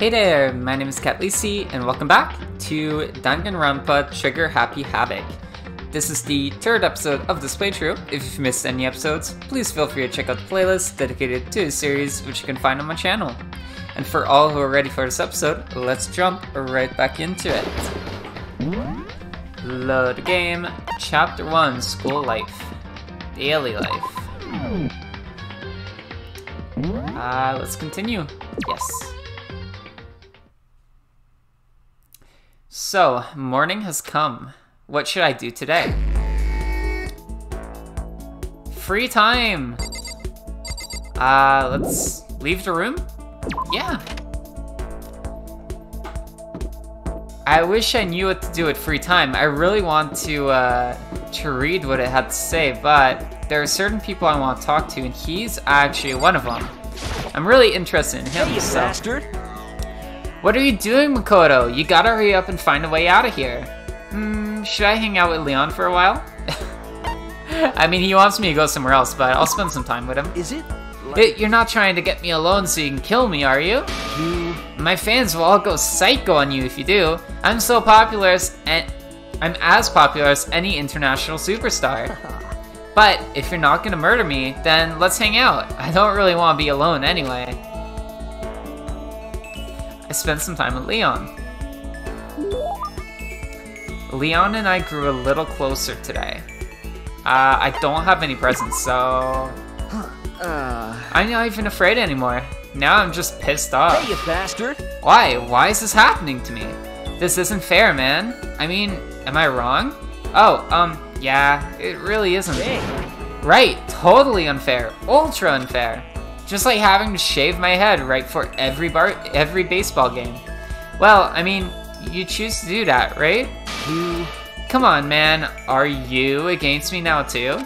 Hey there, my name is Khatleesi, and welcome back to Danganronpa Trigger Happy Havoc. This is the third episode of this playthrough. If you've missed any episodes, please feel free to check out the playlist dedicated to the series, which you can find on my channel. And for all who are ready for this episode, let's jump right back into it. Load game, Chapter 1, School Life. Daily Life. Let's continue. Yes. So, morning has come. What should I do today? Free time! Let's leave the room? Yeah. I wish I knew what to do with free time. I really want to read what it had to say, but there are certain people I want to talk to, and he's actually one of them. I'm really interested in him, hey, you so... bastard! What are you doing, Makoto? You gotta hurry up and find a way out of here. Should I hang out with Leon for a while? I mean, he wants me to go somewhere else, but I'll spend some time with him. Is it? You're not trying to get me alone so you can kill me, are you? My fans will all go psycho on you if you do. I'm so popular and I'm as popular as any international superstar. But if you're not gonna murder me, then let's hang out. I don't really want to be alone anyway. I spent some time with Leon. Leon and I grew a little closer today. I don't have any presents, so... I'm not even afraid anymore. Now I'm just pissed off. Hey, you bastard! Why? Why is this happening to me? This isn't fair, man. I mean, am I wrong? Oh, yeah, it really isn't. Hey. Right, totally unfair. Ultra unfair. Just like having to shave my head right for every baseball game. Well, I mean, you choose to do that, right? Come on, man. Are you against me now, too?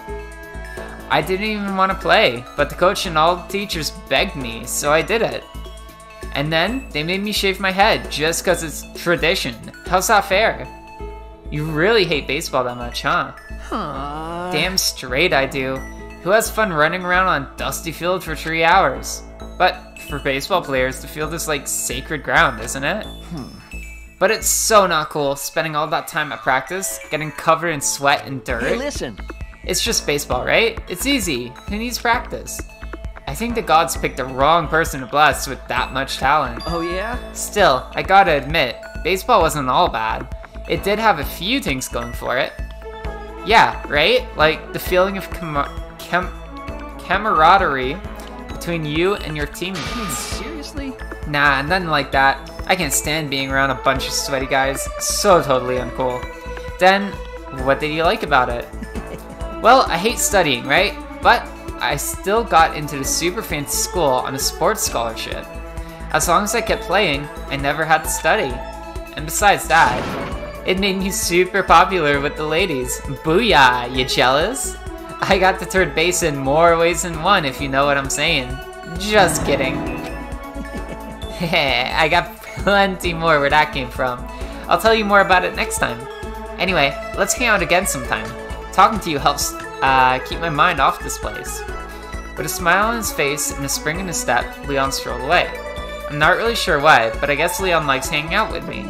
I didn't even want to play, but the coach and all the teachers begged me, so I did it. And then, they made me shave my head just because it's tradition. How's that fair? You really hate baseball that much, huh? Damn straight I do. Who has fun running around on a dusty field for 3 hours? But for baseball players, the field is like sacred ground, isn't it? But it's so not cool spending all that time at practice, getting covered in sweat and dirt. Hey, listen! It's just baseball, right? It's easy. Who needs practice? I think the gods picked the wrong person to bless with that much talent. Oh yeah? Still, I gotta admit, baseball wasn't all bad. It did have a few things going for it. Yeah, right? Like the feeling of camaraderie between you and your teammates. Seriously? Nah, nothing like that. I can't stand being around a bunch of sweaty guys. So totally uncool. Then, what did you like about it? Well, I hate studying, right? But I still got into the super fancy school on a sports scholarship. As long as I kept playing, I never had to study. And besides that, it made me super popular with the ladies. Booyah, you jealous? I got to third base in more ways than one, if you know what I'm saying. Just kidding. I got plenty more where that came from. I'll tell you more about it next time. Anyway, let's hang out again sometime. Talking to you helps keep my mind off this place. With a smile on his face and a spring in his step, Leon strolled away. I'm not really sure why, but I guess Leon likes hanging out with me.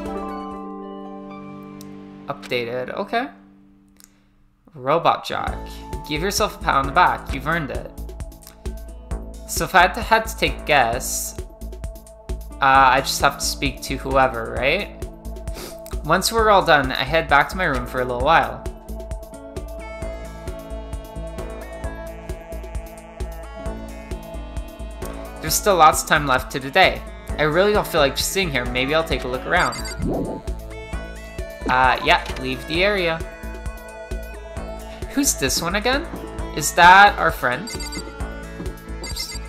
Updated, okay. Robot Jock. Give yourself a pat on the back, you've earned it. So if I had to take a guess, I just have to speak to whoever, right? Once we're all done, I head back to my room for a little while. There's still lots of time left to the day. I really don't feel like just sitting here. Maybe I'll take a look around. Yeah, leave the area. Who's this one again? Is that our friend? Oops.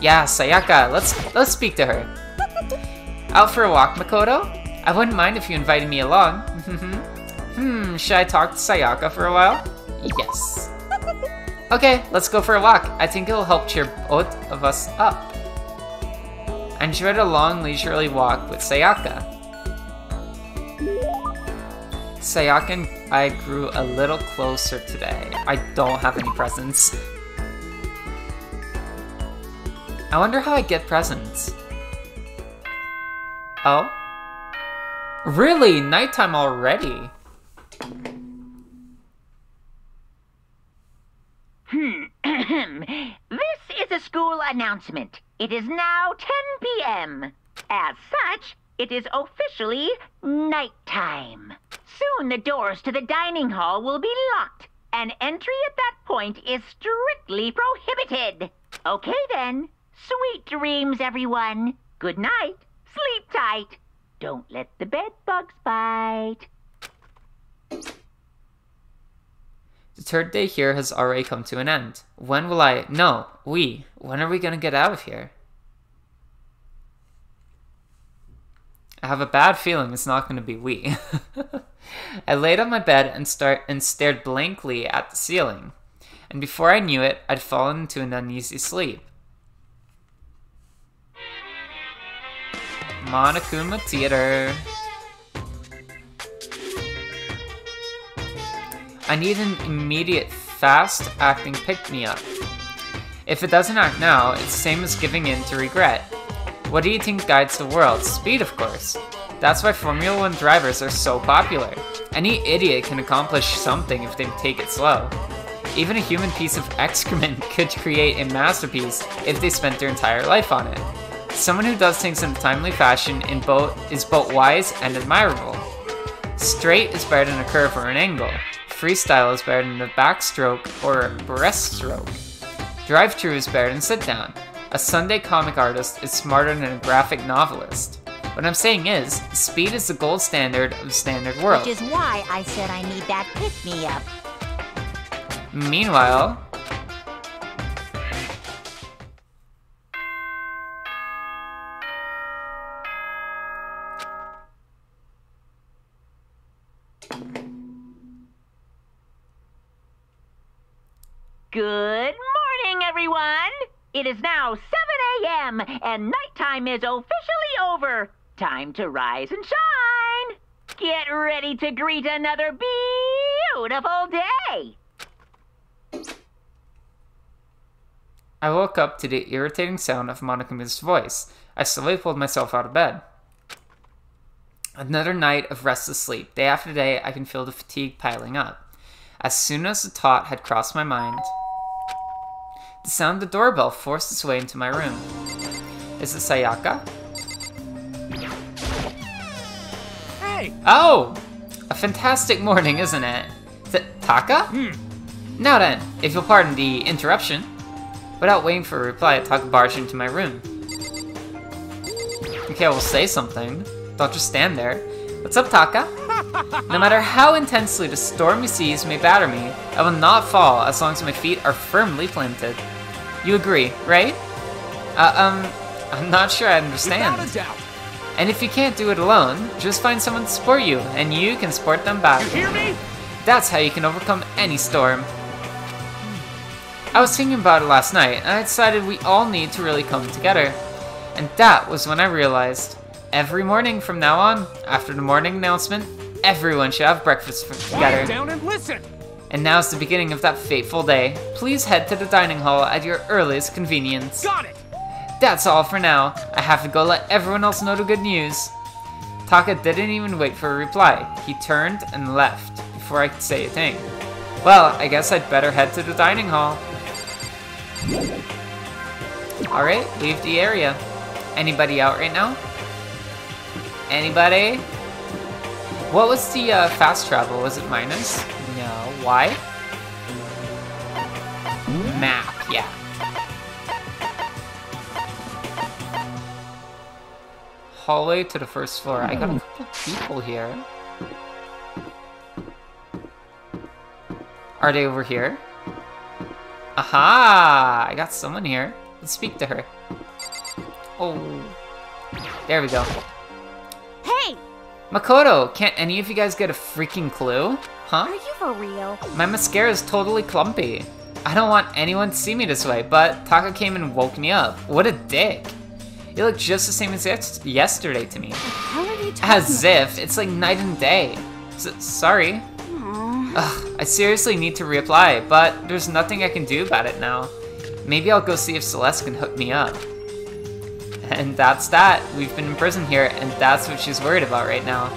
Yeah, Sayaka. Let's speak to her. Out for a walk, Makoto? I wouldn't mind if you invited me along. Should I talk to Sayaka for a while? Yes. Okay, let's go for a walk. I think it'll help cheer both of us up. I enjoyed a long, leisurely walk with Sayaka. Sayaka and I grew a little closer today. I don't have any presents. I wonder how I get presents. Oh? Really? Nighttime already? This is a school announcement. It is now 10 p.m. As such, it is officially nighttime. Soon the doors to the dining hall will be locked, and entry at that point is strictly prohibited. Okay then. Sweet dreams, everyone. Good night. Sleep tight. Don't let the bed bugs bite. The third day here has already come to an end. When are we gonna get out of here? I have a bad feeling it's not gonna be we. I laid on my bed and stared blankly at the ceiling. And before I knew it, I'd fallen into an uneasy sleep. Monokuma Theater. I need an immediate, fast-acting pick-me-up. If it doesn't act now, it's the same as giving in to regret. What do you think guides the world? Speed, of course. That's why Formula 1 drivers are so popular. Any idiot can accomplish something if they take it slow. Even a human piece of excrement could create a masterpiece if they spent their entire life on it. Someone who does things in a timely fashion is both wise and admirable. Straight is better than a curve or an angle. Freestyle is better than a backstroke or a breaststroke. Drive-thru is better than sit-down. A Sunday comic artist is smarter than a graphic novelist. What I'm saying is, speed is the gold standard of the standard world. Which is why I said I need that pick-me-up. Meanwhile... Good morning, everyone! It is now 7 a.m. and nighttime is officially over. Time to rise and shine! Get ready to greet another beautiful day! I woke up to the irritating sound of Monokuma's voice. I slowly pulled myself out of bed. Another night of restless sleep. Day after day, I can feel the fatigue piling up. As soon as the thought had crossed my mind, the sound of the doorbell forced its way into my room. Is it Sayaka? Hey! Oh! A fantastic morning, isn't it? Taka? Now then, if you'll pardon the interruption. Without waiting for a reply, Taka barged into my room. Okay, I will say something. Don't just stand there. What's up, Taka? No matter how intensely the stormy seas may batter me, I will not fall as long as my feet are firmly planted. You agree, right? I'm not sure I understand. Without a doubt. And if you can't do it alone, just find someone to support you, and you can support them back. You hear me? That's how you can overcome any storm. I was thinking about it last night, and I decided we all need to really come together. And that was when I realized, every morning from now on, after the morning announcement, everyone should have breakfast together. Quiet down and listen. And now's the beginning of that fateful day. Please head to the dining hall at your earliest convenience. Got it. That's all for now. I have to go let everyone else know the good news. Taka didn't even wait for a reply. He turned and left before I could say a thing. Well, I guess I'd better head to the dining hall. Alright, leave the area. Anybody out right now? Anybody? What was the fast travel? Was it minus? No. Why? Map, yeah. Hallway to the first floor. I got a couple people here. Are they over here? Aha! I got someone here. Let's speak to her. Oh. There we go. Hey! Makoto, can't any of you guys get a freaking clue? Huh? Are you for real? My mascara is totally clumpy. I don't want anyone to see me this way, but Taka came and woke me up. What a dick. You look just the same as yesterday to me. How are you talking? As if. It's like night and day. Sorry. Aww. Ugh, I seriously need to reapply, but there's nothing I can do about it now. Maybe I'll go see if Celeste can hook me up. And that's that. We've been in prison here, and that's what she's worried about right now.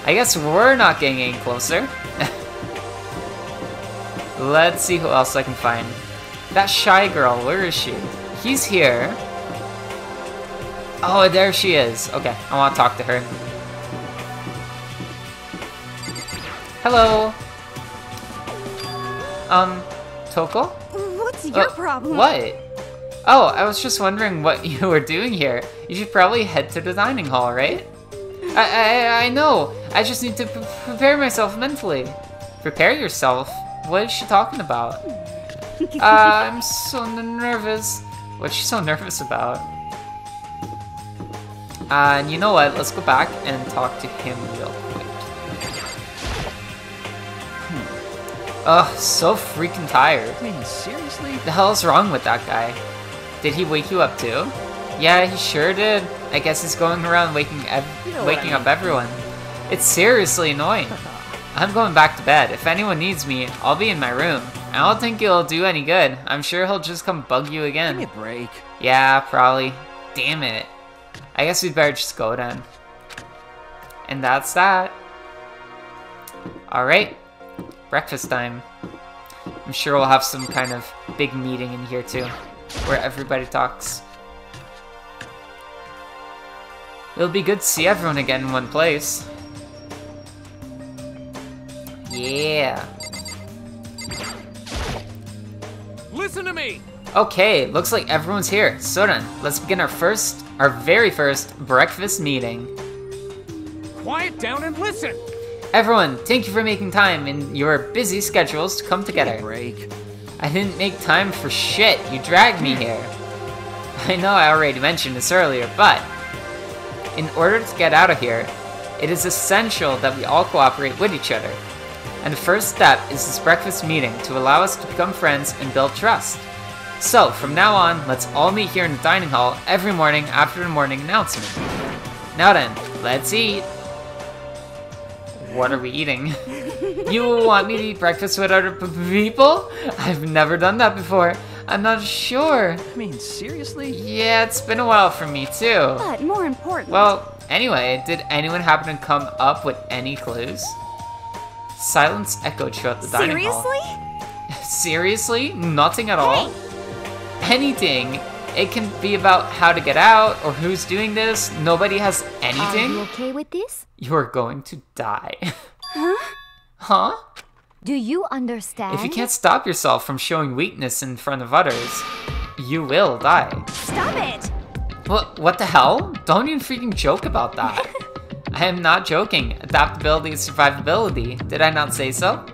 I guess we're not getting any closer. Let's see who else I can find. That shy girl, where is she? He's here. Oh, there she is. Okay, I want to talk to her. Hello. Toko? What's your problem? What? Oh, I was just wondering what you were doing here. You should probably head to the dining hall, right? I know. I just need to prepare myself mentally. Prepare yourself? What is she talking about? I'm so nervous. What's she so nervous about? And you know what? Let's go back and talk to him real quick. Ugh, so freaking tired. I mean, seriously? The hell's wrong with that guy? Did he wake you up too? Yeah, he sure did. I guess he's going around waking up everyone. It's seriously annoying. I'm going back to bed. If anyone needs me, I'll be in my room. I don't think it'll do any good. I'm sure he'll just come bug you again. Give me a break. Yeah, probably. Damn it. I guess we'd better just go then. And that's that. Alright. Breakfast time. I'm sure we'll have some kind of big meeting in here too, where everybody talks. It'll be good to see everyone again in one place. Yeah. Listen to me! Okay, looks like everyone's here. So then, let's begin our very first breakfast meeting. Quiet down and listen! Everyone, thank you for making time in your busy schedules to come together. Break. I didn't make time for shit. You dragged me here. I know I already mentioned this earlier, but in order to get out of here, it is essential that we all cooperate with each other. And the first step is this breakfast meeting to allow us to become friends and build trust. So, from now on, let's all meet here in the dining hall every morning after the morning announcement. Now then, let's eat. What are we eating? You want me to eat breakfast with other people? I've never done that before. I'm not sure. I mean, seriously? Yeah, it's been a while for me too. But more important. Well, anyway, did anyone happen to come up with any clues? Silence echoed throughout the dining hall. Seriously? Seriously? Nothing at all? Anything. It can be about how to get out or who's doing this. Nobody has anything. Are you okay with this? You're going to die. Huh? Huh? Do you understand? If you can't stop yourself from showing weakness in front of others, you will die. Stop it! What the hell? Don't even freaking joke about that. I am not joking. Adaptability is survivability. Did I not say so?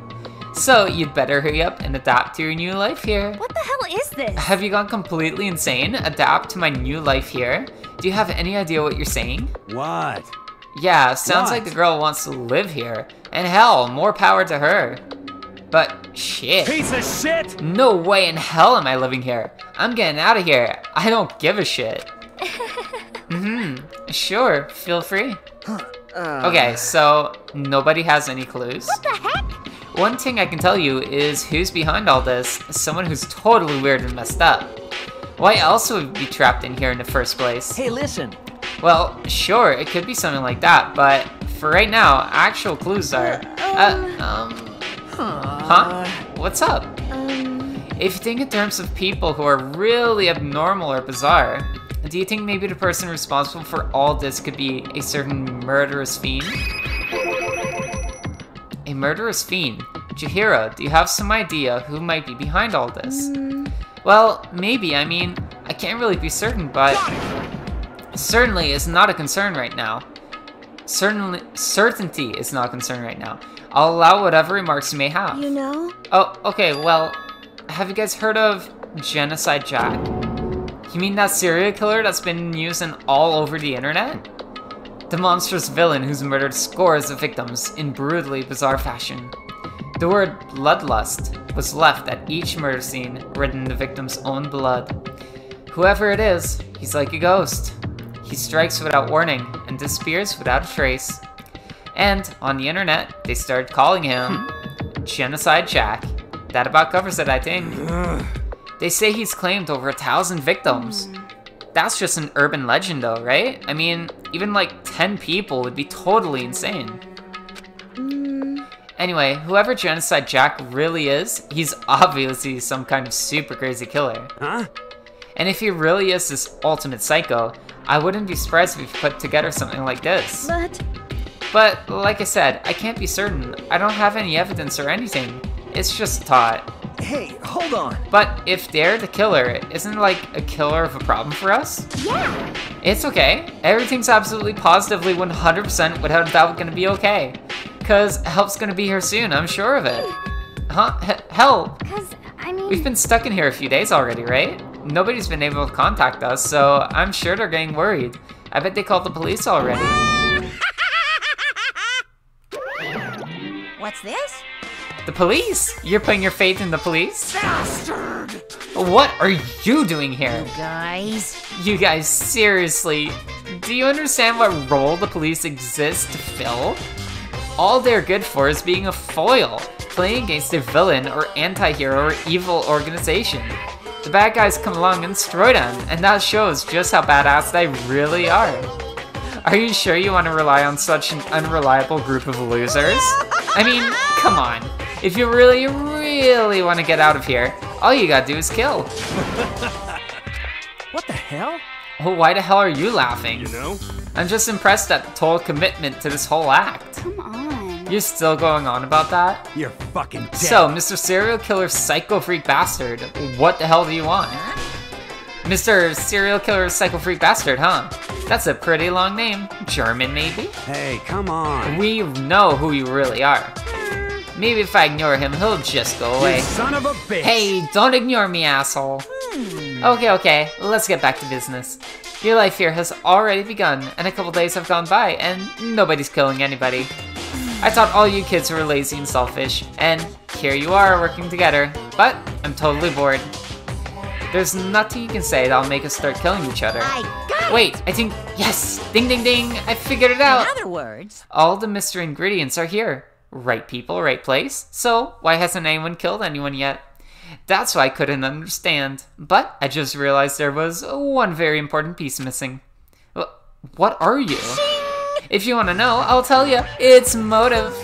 So, you'd better hurry up and adapt to your new life here. What the hell is this? Have you gone completely insane? Adapt to my new life here? Do you have any idea what you're saying? What? Yeah, sounds What? like the girl wants to live here. And hell, more power to her. But shit. Piece of shit! No way in hell am I living here. I'm getting out of here. I don't give a shit. Sure, feel free. Okay, so nobody has any clues. What the heck? One thing I can tell you is who's behind all this. Someone who's totally weird and messed up. Why else would we be trapped in here in the first place? Hey, listen. Well, sure, it could be something like that, but for right now, actual clues are... Huh? What's up? If you think in terms of people who are really abnormal or bizarre, do you think maybe the person responsible for all this could be a certain murderous fiend? A murderous fiend? Chihiro, do you have some idea who might be behind all this? Well, maybe, I mean, I can't really be certain, but... Certainly is not a concern right now. Certainty is not a concern right now. I'll allow whatever remarks you may have. You know? Oh, okay, well, have you guys heard of Genocide Jack? You mean that serial killer that's been using all over the internet? The monstrous villain who's murdered scores of victims in brutally bizarre fashion. The word bloodlust was left at each murder scene, written in the victim's own blood. Whoever it is, he's like a ghost. He strikes without warning and disappears without a trace. And on the internet, they started calling him Genocide Jack. That about covers it, I think. They say he's claimed over 1,000 victims. that's just an urban legend though, right? I mean, even like 10 people would be totally insane. Anyway, whoever Genocide Jack really is, he's obviously some kind of super crazy killer. Huh? And if he really is this ultimate psycho, I wouldn't be surprised if he put together something like this. But, like I said, I can't be certain. I don't have any evidence or anything. It's just a thought. Hey, hold on. But if they're the killer, isn't like a killer of a problem for us? Yeah. It's okay. Everything's absolutely positively 100% without a doubt gonna be okay. Cause help's gonna be here soon, I'm sure of it. Huh? Hell, Because, I mean... we've been stuck in here a few days already, right? Nobody's been able to contact us, so I'm sure they're getting worried. I bet they called the police already. What's this? The police? You're putting your faith in the police? Bastard! What are you doing here? Guys. You guys, seriously, do you understand what role the police exist to fill? All they're good for is being a foil, playing against a villain or anti-hero or evil organization. The bad guys come along and destroy them, and that shows just how badass they really are. Are you sure you want to rely on such an unreliable group of losers? I mean, come on. If you really, really want to get out of here, all you gotta do is kill. What the hell? Well, why the hell are you laughing? You know? I'm just impressed at the total commitment to this whole act. Come on. You're still going on about that? You're fucking dead. So, Mr. Serial Killer Psycho Freak Bastard, what the hell do you want? Mr. Serial Killer Psycho Freak Bastard, huh? That's a pretty long name. German, maybe? Hey, come on. We know who you really are. Maybe if I ignore him, he'll just go away. You son of a bitch. Hey, don't ignore me, asshole. Okay, let's get back to business. Your life here has already begun, and a couple days have gone by, and nobody's killing anybody. I thought all you kids were lazy and selfish, and here you are working together, but I'm totally bored. There's nothing you can say that'll make us start killing each other. I got Wait, I think, yes! Ding ding ding, I figured it out! In other words, All the mystery ingredients are here. Right people, right place. So, why hasn't anyone killed anyone yet? That's why I couldn't understand. But I just realized there was one very important piece missing. What are you? If you want to know, I'll tell you. It's motive.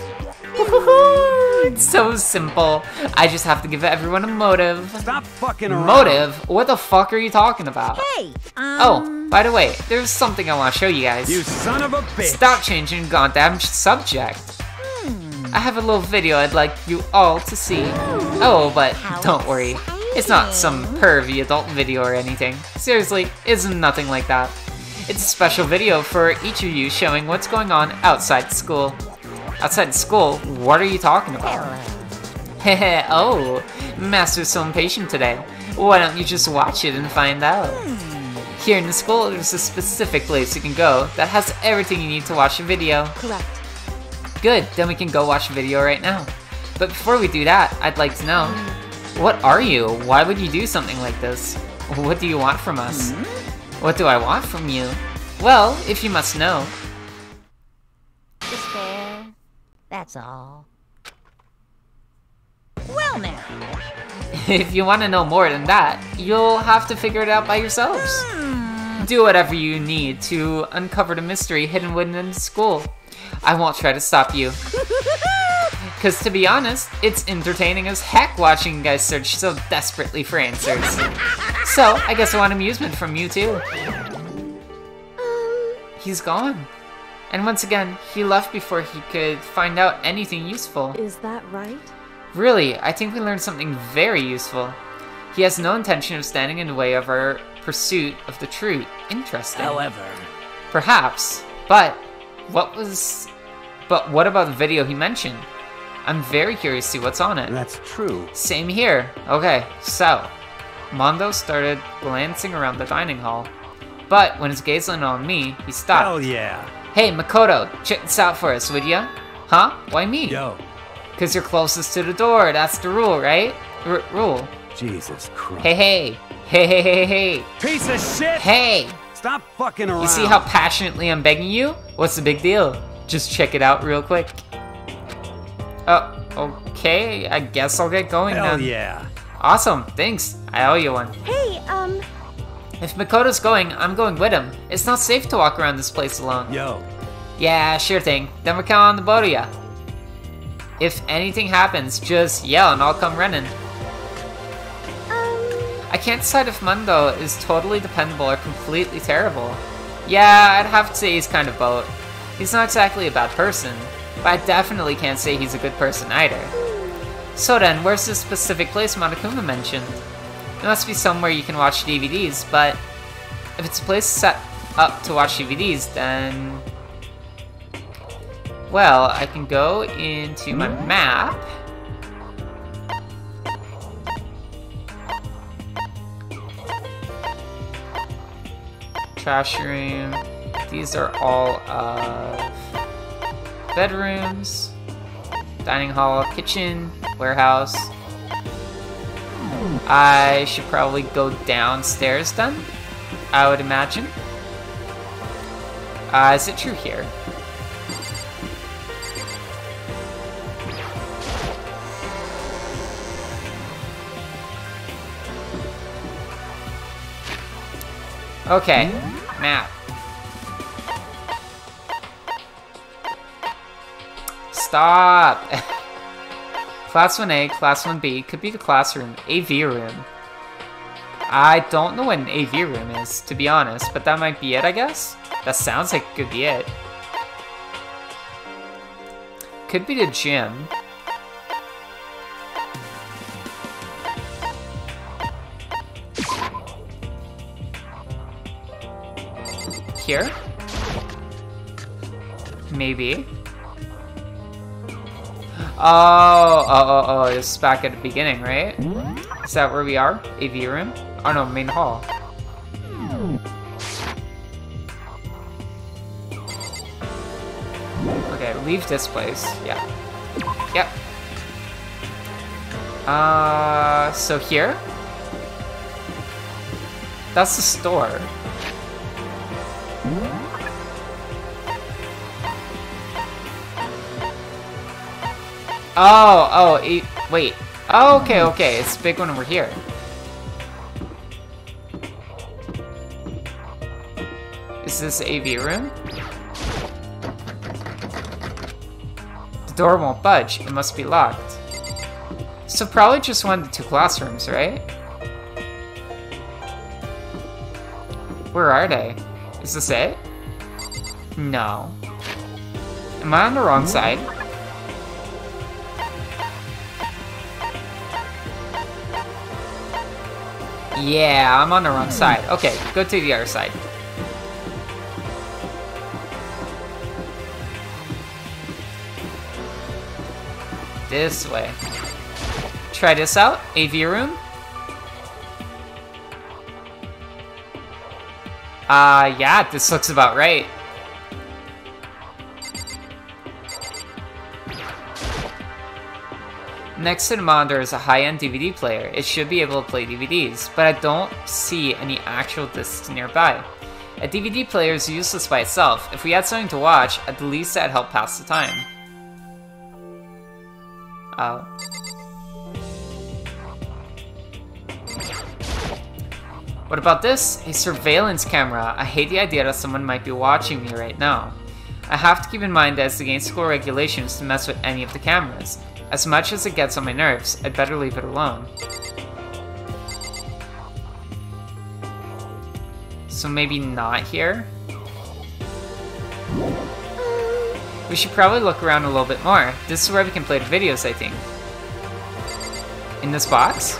It's so simple. I just have to give everyone a motive. Stop fucking around. Motive? What the fuck are you talking about? hey, Oh, by the way, there's something I want to show you guys. You son of a bitch. Stop changing goddamn subject. I have a little video I'd like you all to see. Oh, but don't worry. It's not some pervy adult video or anything. Seriously, it's nothing like that. It's a special video for each of you showing what's going on outside school. Outside school? What are you talking about? Heh oh, Master's so impatient today. Why don't you just watch it and find out? Here in the school, there's a specific place you can go that has everything you need to watch a video. Correct. Good, then we can go watch the video right now. But before we do that, I'd like to know, what are you? Why would you do something like this? What do you want from us? What do I want from you? Well, if you must know. despair. That's all. Well now, If you want to know more than that, you'll have to figure it out by yourselves. Do whatever you need to uncover the mystery hidden within the school. I won't try to stop you. Cause to be honest, it's entertaining as heck watching you guys search so desperately for answers. So, I guess I want amusement from you too. He's gone. And once again, he left before he could find out anything useful. Is that right? Really, I think we learned something very useful. He has no intention of standing in the way of our pursuit of the truth. Interesting. However. Perhaps, but what about the video he mentioned? I'm very curious to see what's on it. That's true. Same here. Okay, so Mondo started glancing around the dining hall, but when his gaze landed on me, he stopped. Hell yeah. Hey, Makoto, check this out for us, would ya? Huh? Why me? Yo. Cause you're closest to the door. That's the rule, right? Rule. Jesus Christ. Hey. Piece of shit. Hey. Stop fucking around. You see how passionately I'm begging you? What's the big deal? Just check it out real quick. Oh, okay. I guess I'll get going Hell then. yeah. Awesome. Thanks. I owe you one. Hey, If Makoto's going, I'm going with him. It's not safe to walk around this place alone. Yo. Yeah, sure thing. Then we're counting on the both of ya. If anything happens, just yell and I'll come running. I can't decide if Mundo is totally dependable or completely terrible. Yeah, I'd have to say he's kind of both. He's not exactly a bad person, but I definitely can't say he's a good person either. So then, where's this specific place Monokuma mentioned? It must be somewhere you can watch DVDs, but if it's a place set up to watch DVDs, then... Well, I can go into my map. Trash room. These are all of bedrooms, dining hall, kitchen, warehouse. I should probably go downstairs then, I would imagine. Is it true here? Okay, map. Stop! Class 1A, Class 1B, could be the classroom, AV room. I don't know what an AV room is, to be honest, but that might be it, I guess? That sounds like it could be it. Could be the gym. Here? Maybe. Oh, this is back at the beginning, right? Is that where we are? AV room? Oh no, main hall. Okay, leave this place. Yeah. Yep. So here? That's the store. Wait. Oh, okay, it's big when we're here. Is this AV room? The door won't budge, it must be locked. So probably just one of the two classrooms, right? Where are they? Is this it? No. Am I on the wrong side? Yeah, I'm on the wrong side. Okay, go to the other side. This way. Try this out. AV room. Yeah, this looks about right. Next to the monitor is a high-end DVD player. It should be able to play DVDs, but I don't see any actual discs nearby. A DVD player is useless by itself. If we had something to watch, at the least that'd help pass the time. Oh. What about this? A surveillance camera. I hate the idea that someone might be watching me right now. I have to keep in mind that it's against school regulations to mess with any of the cameras. As much as it gets on my nerves, I'd better leave it alone. So maybe not here? We should probably look around a little bit more. This is where we can play the videos, I think. In this box?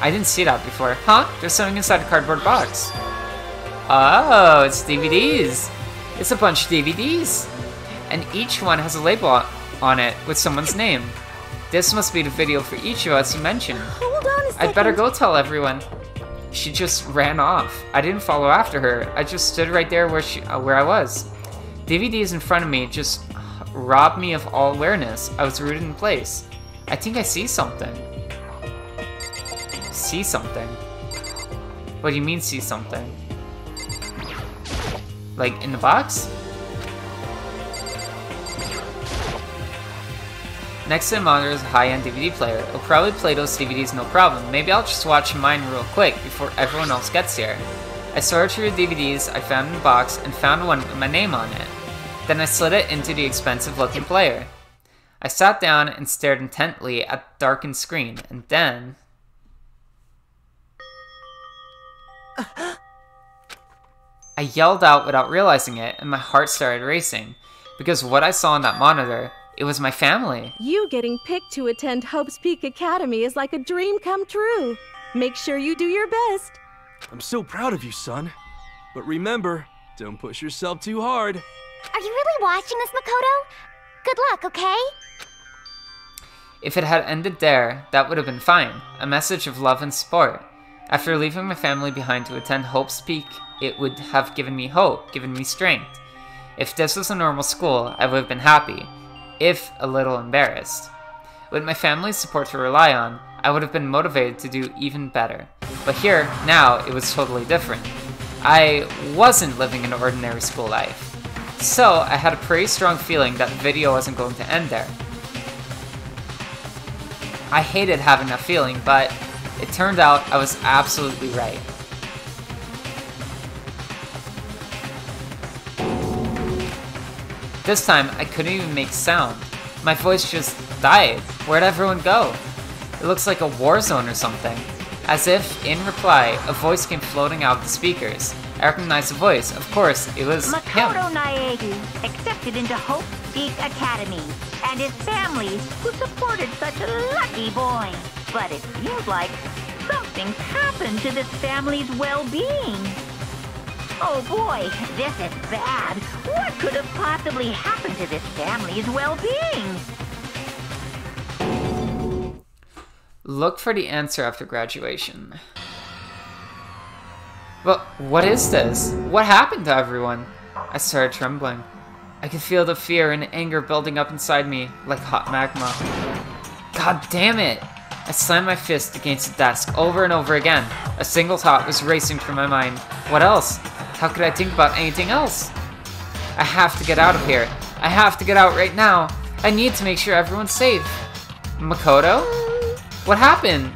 I didn't see that before. Huh? There's something inside a cardboard box. Oh, it's DVDs. It's a bunch of DVDs. And each one has a label on it with someone's name. This must be the video for each of us you mentioned. Hold on a second. I'd better go tell everyone. She just ran off. I didn't follow after her. I just stood right there where I was. DVDs in front of me just robbed me of all awareness. I was rooted in place. I think I see something. See something? What do you mean see something? Like in the box? Next to the monitor is a high-end DVD player. I'll probably play those DVDs no problem. Maybe I'll just watch mine real quick before everyone else gets here. I sorted through the DVDs I found in the box and found one with my name on it. Then I slid it into the expensive-looking player. I sat down and stared intently at the darkened screen, and then... I yelled out without realizing it, and my heart started racing. Because what I saw on that monitor, it was my family. You getting picked to attend Hope's Peak Academy is like a dream come true. Make sure you do your best. I'm so proud of you, son. But remember, don't push yourself too hard. Are you really watching this, Makoto? Good luck, okay? If it had ended there, that would have been fine. A message of love and support. After leaving my family behind to attend Hope's Peak, it would have given me hope, given me strength. If this was a normal school, I would have been happy, if a little embarrassed. With my family's support to rely on, I would have been motivated to do even better. But here, now, it was totally different. I wasn't living an ordinary school life. So, I had a pretty strong feeling that the video wasn't going to end there. I hated having that feeling, but it turned out I was absolutely right. This time, I couldn't even make sound. My voice just died. Where'd everyone go? It looks like a war zone or something. As if, in reply, a voice came floating out of the speakers. I recognized the voice. Of course, it was Makoto him. Naegi, accepted into Hope Peak Academy, and his family, who supported such a lucky boy. But it seems like something's happened to this family's well-being. Oh boy, this is bad. What could have possibly happened to this family's well-being? Look for the answer after graduation. But what is this? What happened to everyone? I started trembling. I could feel the fear and anger building up inside me like hot magma. God damn it! I slammed my fist against the desk over and over again. A single thought was racing through my mind. What else? How could I think about anything else? I have to get out of here. I have to get out right now. I need to make sure everyone's safe. Makoto? What happened?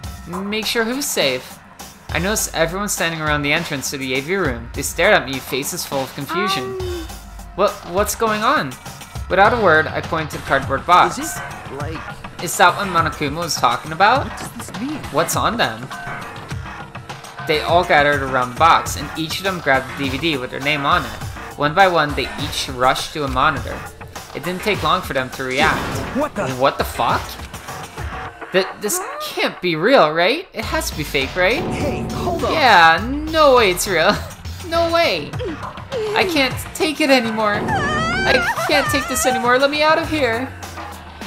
Make sure who's safe? I noticed everyone standing around the entrance to the AV room. They stared at me, faces full of confusion. What's going on? Without a word, I pointed to the cardboard box. Is it, like... Is that what Monokuma was talking about? What does this mean? What's on them? They all gathered around the box, and each of them grabbed a DVD with their name on it. One by one, they each rushed to a monitor. It didn't take long for them to react. What the fuck? This can't be real, right? It has to be fake, right? Hey, hold on. Yeah, no way it's real. No way. I can't take it anymore. I can't take this anymore. Let me out of here.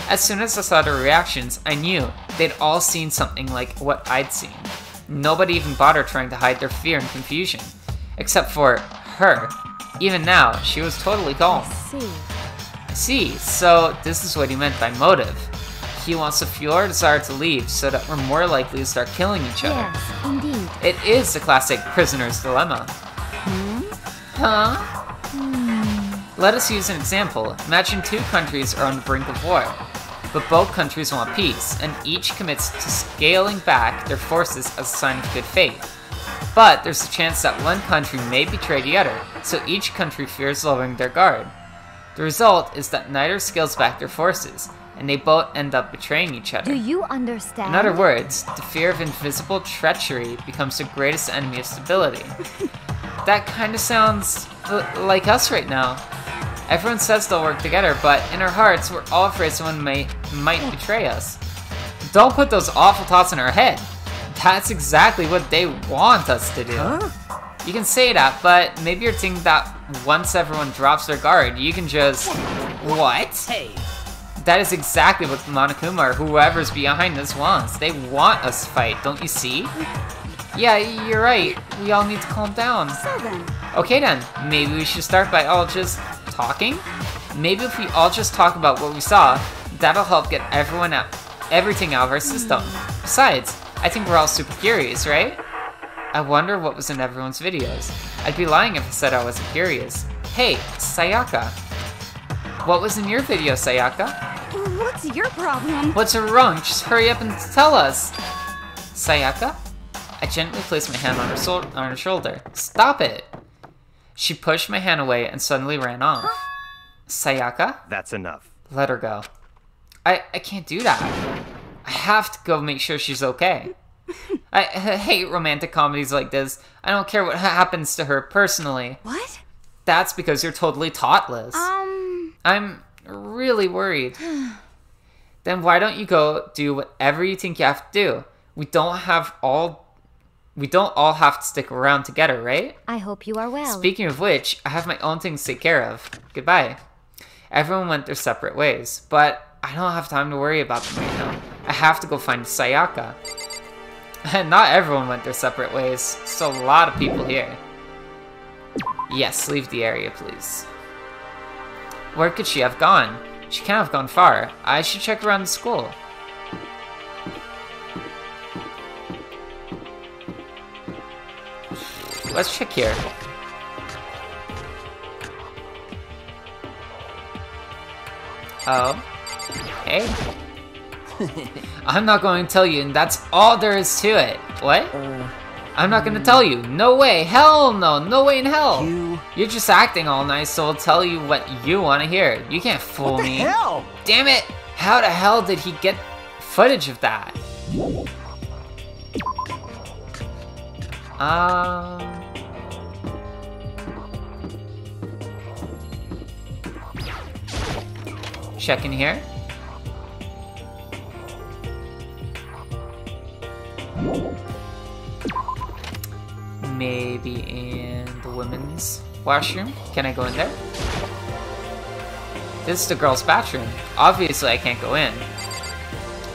As soon as I saw their reactions, I knew they'd all seen something like what I'd seen. Nobody even bothered trying to hide their fear and confusion. Except for her. Even now, she was totally calm. I see, so this is what he meant by motive. He wants to fuel our desire to leave so that we're more likely to start killing each other. Yes, indeed. It is the classic prisoner's dilemma. Huh? Let us use an example. Imagine two countries are on the brink of war, but both countries want peace, and each commits to scaling back their forces as a sign of good faith. But there's a chance that one country may betray the other, so each country fears lowering their guard. The result is that neither scales back their forces, and they both end up betraying each other. Do you understand? In other words, the fear of invisible treachery becomes the greatest enemy of stability. That kind of sounds like us right now. Everyone says they'll work together, but in our hearts, we're all afraid someone might betray us. Don't put those awful thoughts in our head. That's exactly what they want us to do. Huh? You can say that, but maybe you're thinking that once everyone drops their guard, you can just... What? Hey. That is exactly what Monokuma or whoever's behind this wants. They want us to fight, don't you see? Yeah, you're right. We all need to calm down. So then. Okay then, maybe we should start by all just talking? Maybe if we all just talk about what we saw, that'll help get everything out of our system. Besides, I think we're all super curious, right? I wonder what was in everyone's videos. I'd be lying if I said I wasn't curious. Hey, Sayaka. What was in your video, Sayaka? What's your problem? What's wrong? Just hurry up and tell us. Sayaka? I gently placed my hand on her shoulder. Stop it! She pushed my hand away and suddenly ran off. Sayaka? That's enough. Let her go. I can't do that. I have to go make sure she's okay. I hate romantic comedies like this. I don't care what happens to her personally. What? That's because you're totally thoughtless. I'm really worried. Then why don't you go do whatever you think you have to do? We don't all have to stick around together, right? I hope you are well. Speaking of which, I have my own things to take care of. Goodbye. Everyone went their separate ways, but I don't have time to worry about them right now. I have to go find Sayaka. And not everyone went their separate ways. Still a lot of people here. Yes, leave the area, please. Where could she have gone? She can't have gone far. I should check around the school. Let's check here. Oh. Hey. I'm not going to tell you, and that's all there is to it. What? I'm not going to tell you. No way. Hell no. No way in hell. You're just acting all nice, so I'll tell you what you want to hear. You can't fool me. What the hell? Damn it. How the hell did he get footage of that? Check in here. Maybe in the women's washroom. Can I go in there? This is the girls' bathroom. Obviously, I can't go in.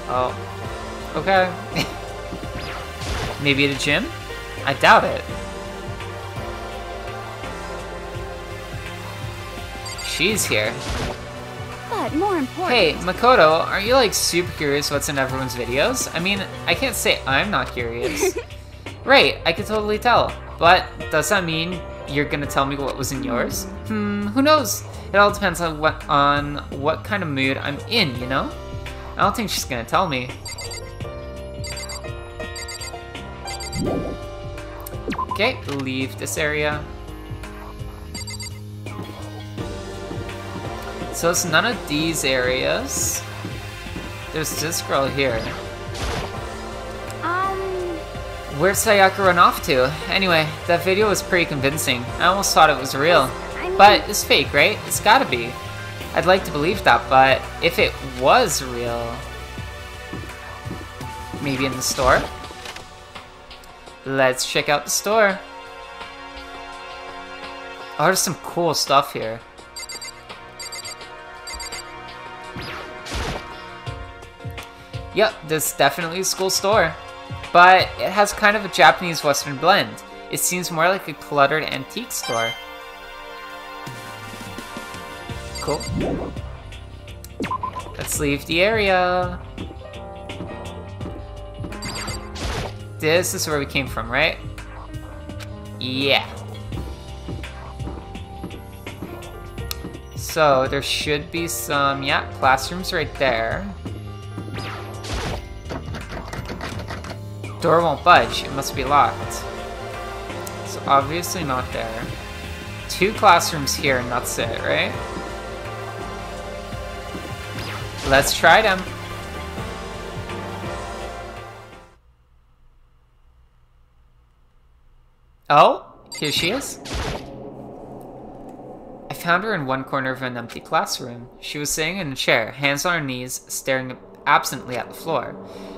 Oh. Okay. Maybe at a gym? I doubt it. She's here. But more important... Hey, Makoto, aren't you like super curious what's in everyone's videos? I mean, I can't say I'm not curious. Right, I could totally tell. But does that mean you're gonna tell me what was in yours? Who knows? It all depends on what kind of mood I'm in, you know? I don't think she's gonna tell me. Okay, leave this area. So it's none of these areas. There's this girl here. Where'd Sayaka run off to? Anyway, that video was pretty convincing. I almost thought it was real. But it's fake, right? It's gotta be. I'd like to believe that, but if it was real... Maybe in the store? Let's check out the store. Oh, there's some cool stuff here. Yep, this is definitely a school store. But it has kind of a Japanese Western blend. It seems more like a cluttered antique store. Cool. Let's leave the area. This is where we came from, right? Yeah. So there should be some, yeah, classrooms right there. Door won't budge. It must be locked. So obviously not there. 2 classrooms here and that's it, right? Let's try them. Oh, here she is. I found her in one corner of an empty classroom. She was sitting in a chair, hands on her knees, staring absently at the floor.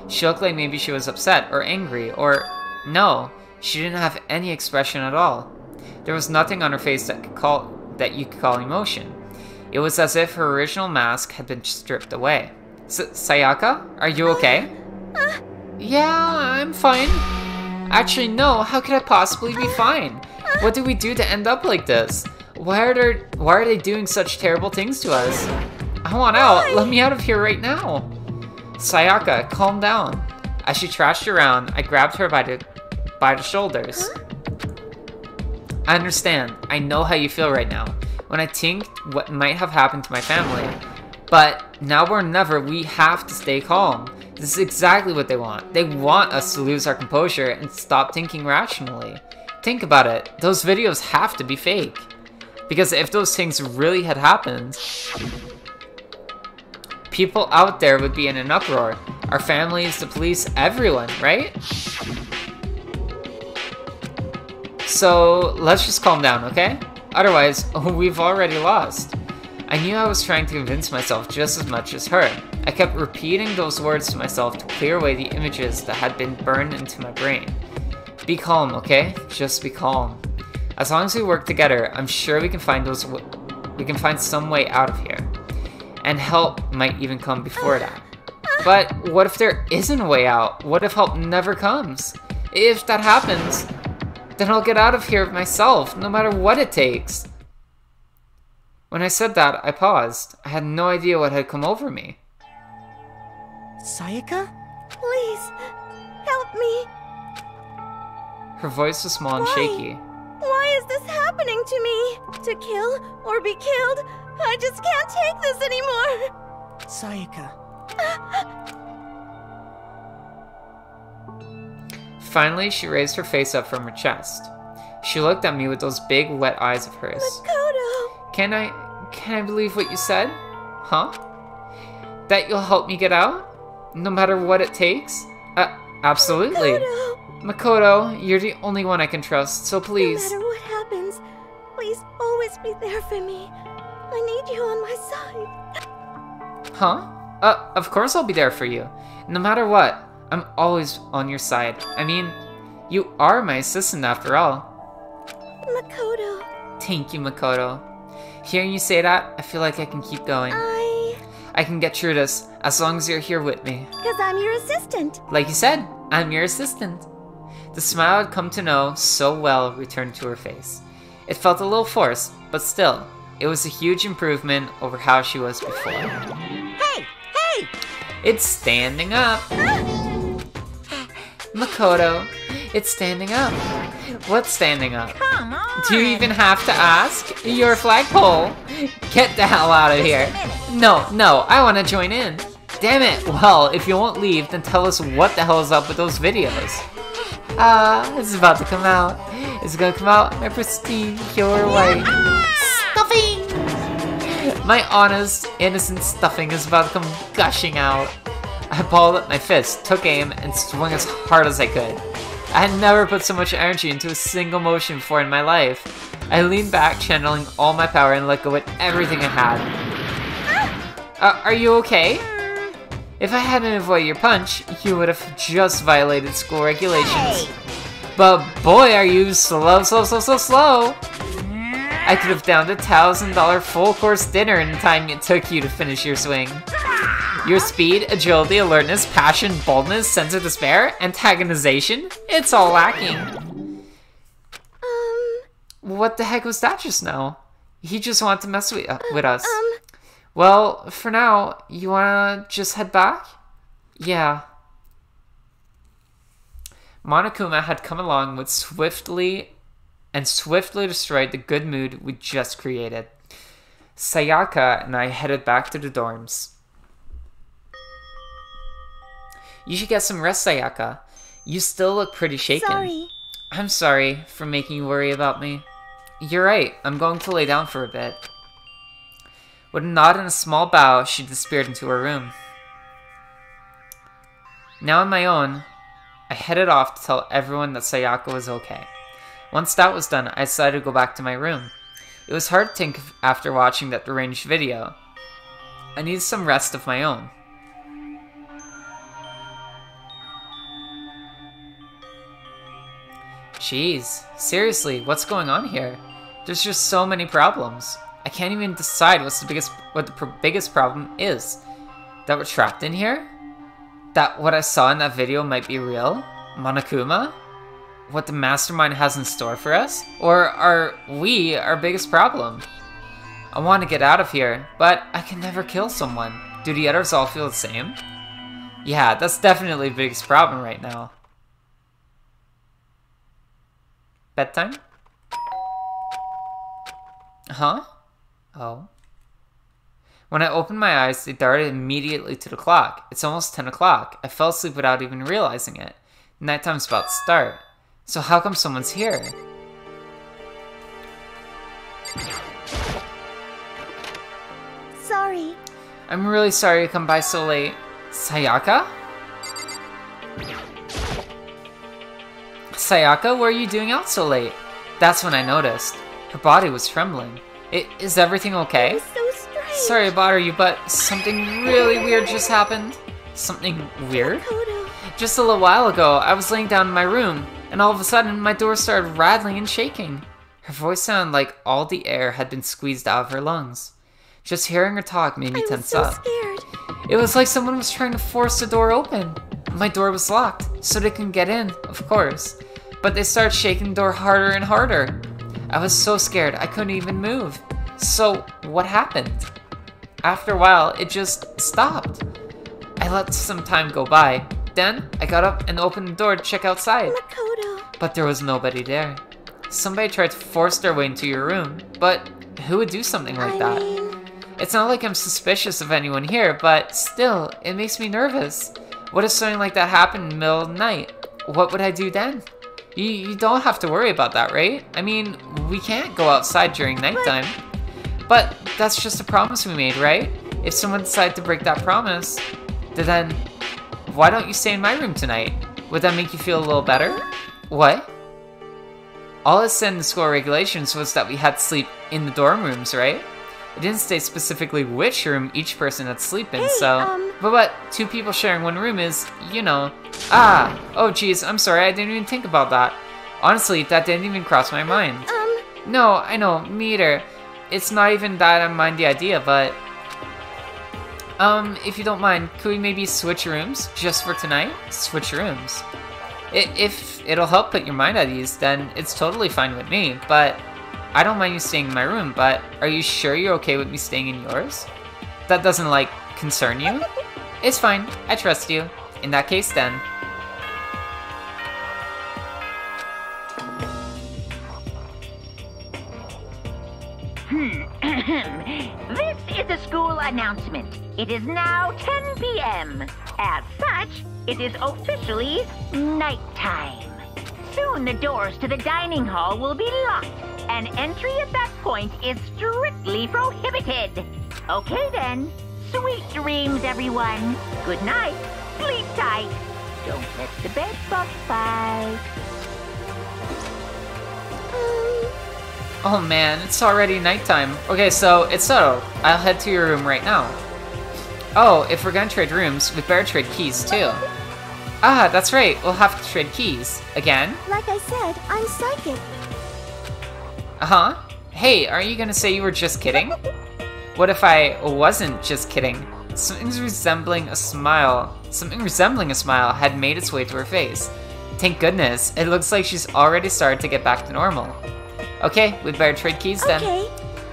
She looked like maybe she was upset or angry or... No, she didn't have any expression at all. There was nothing on her face that you could call emotion. It was as if her original mask had been stripped away. Sayaka? Are you okay? Yeah, I'm fine. Actually, no, how could I possibly be fine? What did we do to end up like this? Why are they doing such terrible things to us? I want out. Let me out of here right now. Sayaka, calm down. As she trashed around, I grabbed her by the shoulders. I understand. I know how you feel right now. When I think what might have happened to my family. But now or never, we have to stay calm. This is exactly what they want. They want us to lose our composure and stop thinking rationally. Think about it. Those videos have to be fake. Because if those things really had happened, people out there would be in an uproar. Our families, the police, everyone, right? So let's just calm down, okay? Otherwise, we've already lost. I knew I was trying to convince myself just as much as her. I kept repeating those words to myself to clear away the images that had been burned into my brain. Be calm, okay? Just be calm. As long as we work together, I'm sure we can find some way out of here. And help might even come before that. But what if there isn't a way out? What if help never comes? If that happens, then I'll get out of here myself, no matter what it takes. When I said that, I paused. I had no idea what had come over me. Sayaka? Please, help me. Her voice was small and shaky. Why is this happening to me? To kill or be killed? I just can't take this anymore. Sayaka. Finally, she raised her face up from her chest. She looked at me with those big, wet eyes of hers. Makoto. Can I believe what you said? Huh? That you'll help me get out? No matter what it takes? Absolutely. Makoto, you're the only one I can trust, so please. No matter what happens, please always be there for me. I need you on my side. Huh? Of course I'll be there for you. No matter what, I'm always on your side. I mean, you are my assistant after all. Makoto. Thank you, Makoto. Hearing you say that, I feel like I can keep going. I can get through this, as long as you're here with me. Because I'm your assistant. Like you said, I'm your assistant. The smile I'd come to know so well returned to her face. It felt a little forced, but still, it was a huge improvement over how she was before. Hey! Hey! It's standing up. Makoto, it's standing up. What's standing up? Come on. Do you even have to ask? You're a flagpole. Get the hell out of here. No, I want to join in. Damn it. Well, if you won't leave, then tell us what the hell is up with those videos. It's about to come out. It's gonna come out my pristine, pure white stuffing. My honest, innocent stuffing is about to come gushing out. I balled up my fist, took aim, and swung as hard as I could. I had never put so much energy into a single motion before in my life. I leaned back, channeling all my power, and let go with everything I had. Are you okay? If I hadn't avoided your punch, you would have just violated school regulations. But boy, are you slow. I could have downed a $1,000 full-course dinner in the time it took you to finish your swing. Your speed, agility, alertness, passion, boldness, sense of despair, antagonization, it's all lacking. What the heck was that just now? He just wanted to mess with us. Well, for now, you wanna just head back? Yeah. Monokuma had come along with swiftly destroyed the good mood we just created. Sayaka and I headed back to the dorms. You should get some rest, Sayaka. You still look pretty shaken. Sorry. I'm sorry for making you worry about me. You're right, I'm going to lay down for a bit. With a nod and a small bow, she disappeared into her room. Now on my own, I headed off to tell everyone that Sayaka was okay. Once that was done, I decided to go back to my room. It was hard to think after watching that deranged video. I needed some rest of my own. Jeez, seriously, what's going on here? There's just so many problems. I can't even decide what the biggest problem is. That we're trapped in here? That what I saw in that video might be real? Monokuma? What the mastermind has in store for us? Or are we our biggest problem? I want to get out of here, but I can never kill someone. Do the others all feel the same? Yeah, that's definitely the biggest problem right now. Bedtime? Huh? Oh. When I opened my eyes, they darted immediately to the clock. It's almost 10 o'clock. I fell asleep without even realizing it. Nighttime's about to start. So how come someone's here? Sorry. I'm really sorry to come by so late. Sayaka? Sayaka, what are you doing out so late? That's when I noticed. Her body was trembling. Is everything okay? It was so strange. Sorry to bother you, but something really weird just happened. Something weird? Makoto. Just a little while ago, I was laying down in my room, and all of a sudden, my door started rattling and shaking. Her voice sounded like all the air had been squeezed out of her lungs. Just hearing her talk made me tense up. I was so scared. It was like someone was trying to force the door open. My door was locked, so they couldn't get in, of course. But they started shaking the door harder and harder. I was so scared I couldn't even move. So, what happened? After a while, it just stopped. I let some time go by. Then, I got up and opened the door to check outside. Makoto. But there was nobody there. Somebody tried to force their way into your room, but who would do something like that? It's not like I'm suspicious of anyone here, but still, it makes me nervous. What if something like that happened in the middle of the night? What would I do then? You don't have to worry about that, right? I mean, we can't go outside during nighttime. But that's just a promise we made, right? If someone decided to break that promise, then why don't you stay in my room tonight? Would that make you feel a little better? What? All it said in the school regulations was that we had to sleep in the dorm rooms, right? It didn't state specifically which room each person had to sleep in, Hey, so... But two people sharing one room is, you know... Oh geez, I'm sorry, I didn't even think about that. Honestly, that didn't even cross my mind. No, I know, me either. It's not even that I mind the idea, but... if you don't mind, could we maybe switch rooms? Just for tonight? Switch rooms. If it'll help put your mind at ease, then it's totally fine with me, but... I don't mind you staying in my room, but are you sure you're okay with me staying in yours? That doesn't, like, concern you? It's fine, I trust you. In that case, then. This is a school announcement. It is now 10 p.m. As such, it is officially nighttime. Soon the doors to the dining hall will be locked, and entry at that point is strictly prohibited. Okay then. Sweet dreams, everyone. Good night. Sleep tight. Don't let the bed bug bite. Oh man, it's already nighttime. Okay, so it's settled. I'll head to your room right now. Oh, if we're gonna trade rooms, we'd better trade keys too. Ah, that's right. We'll have to trade keys. Again? Like I said, I'm psychic. Uh-huh. Hey, aren't you gonna say you were just kidding? What if I wasn't just kidding? Something resembling a smile had made its way to her face. Thank goodness, it looks like she's already started to get back to normal. Okay, we'd better trade keys then. Okay.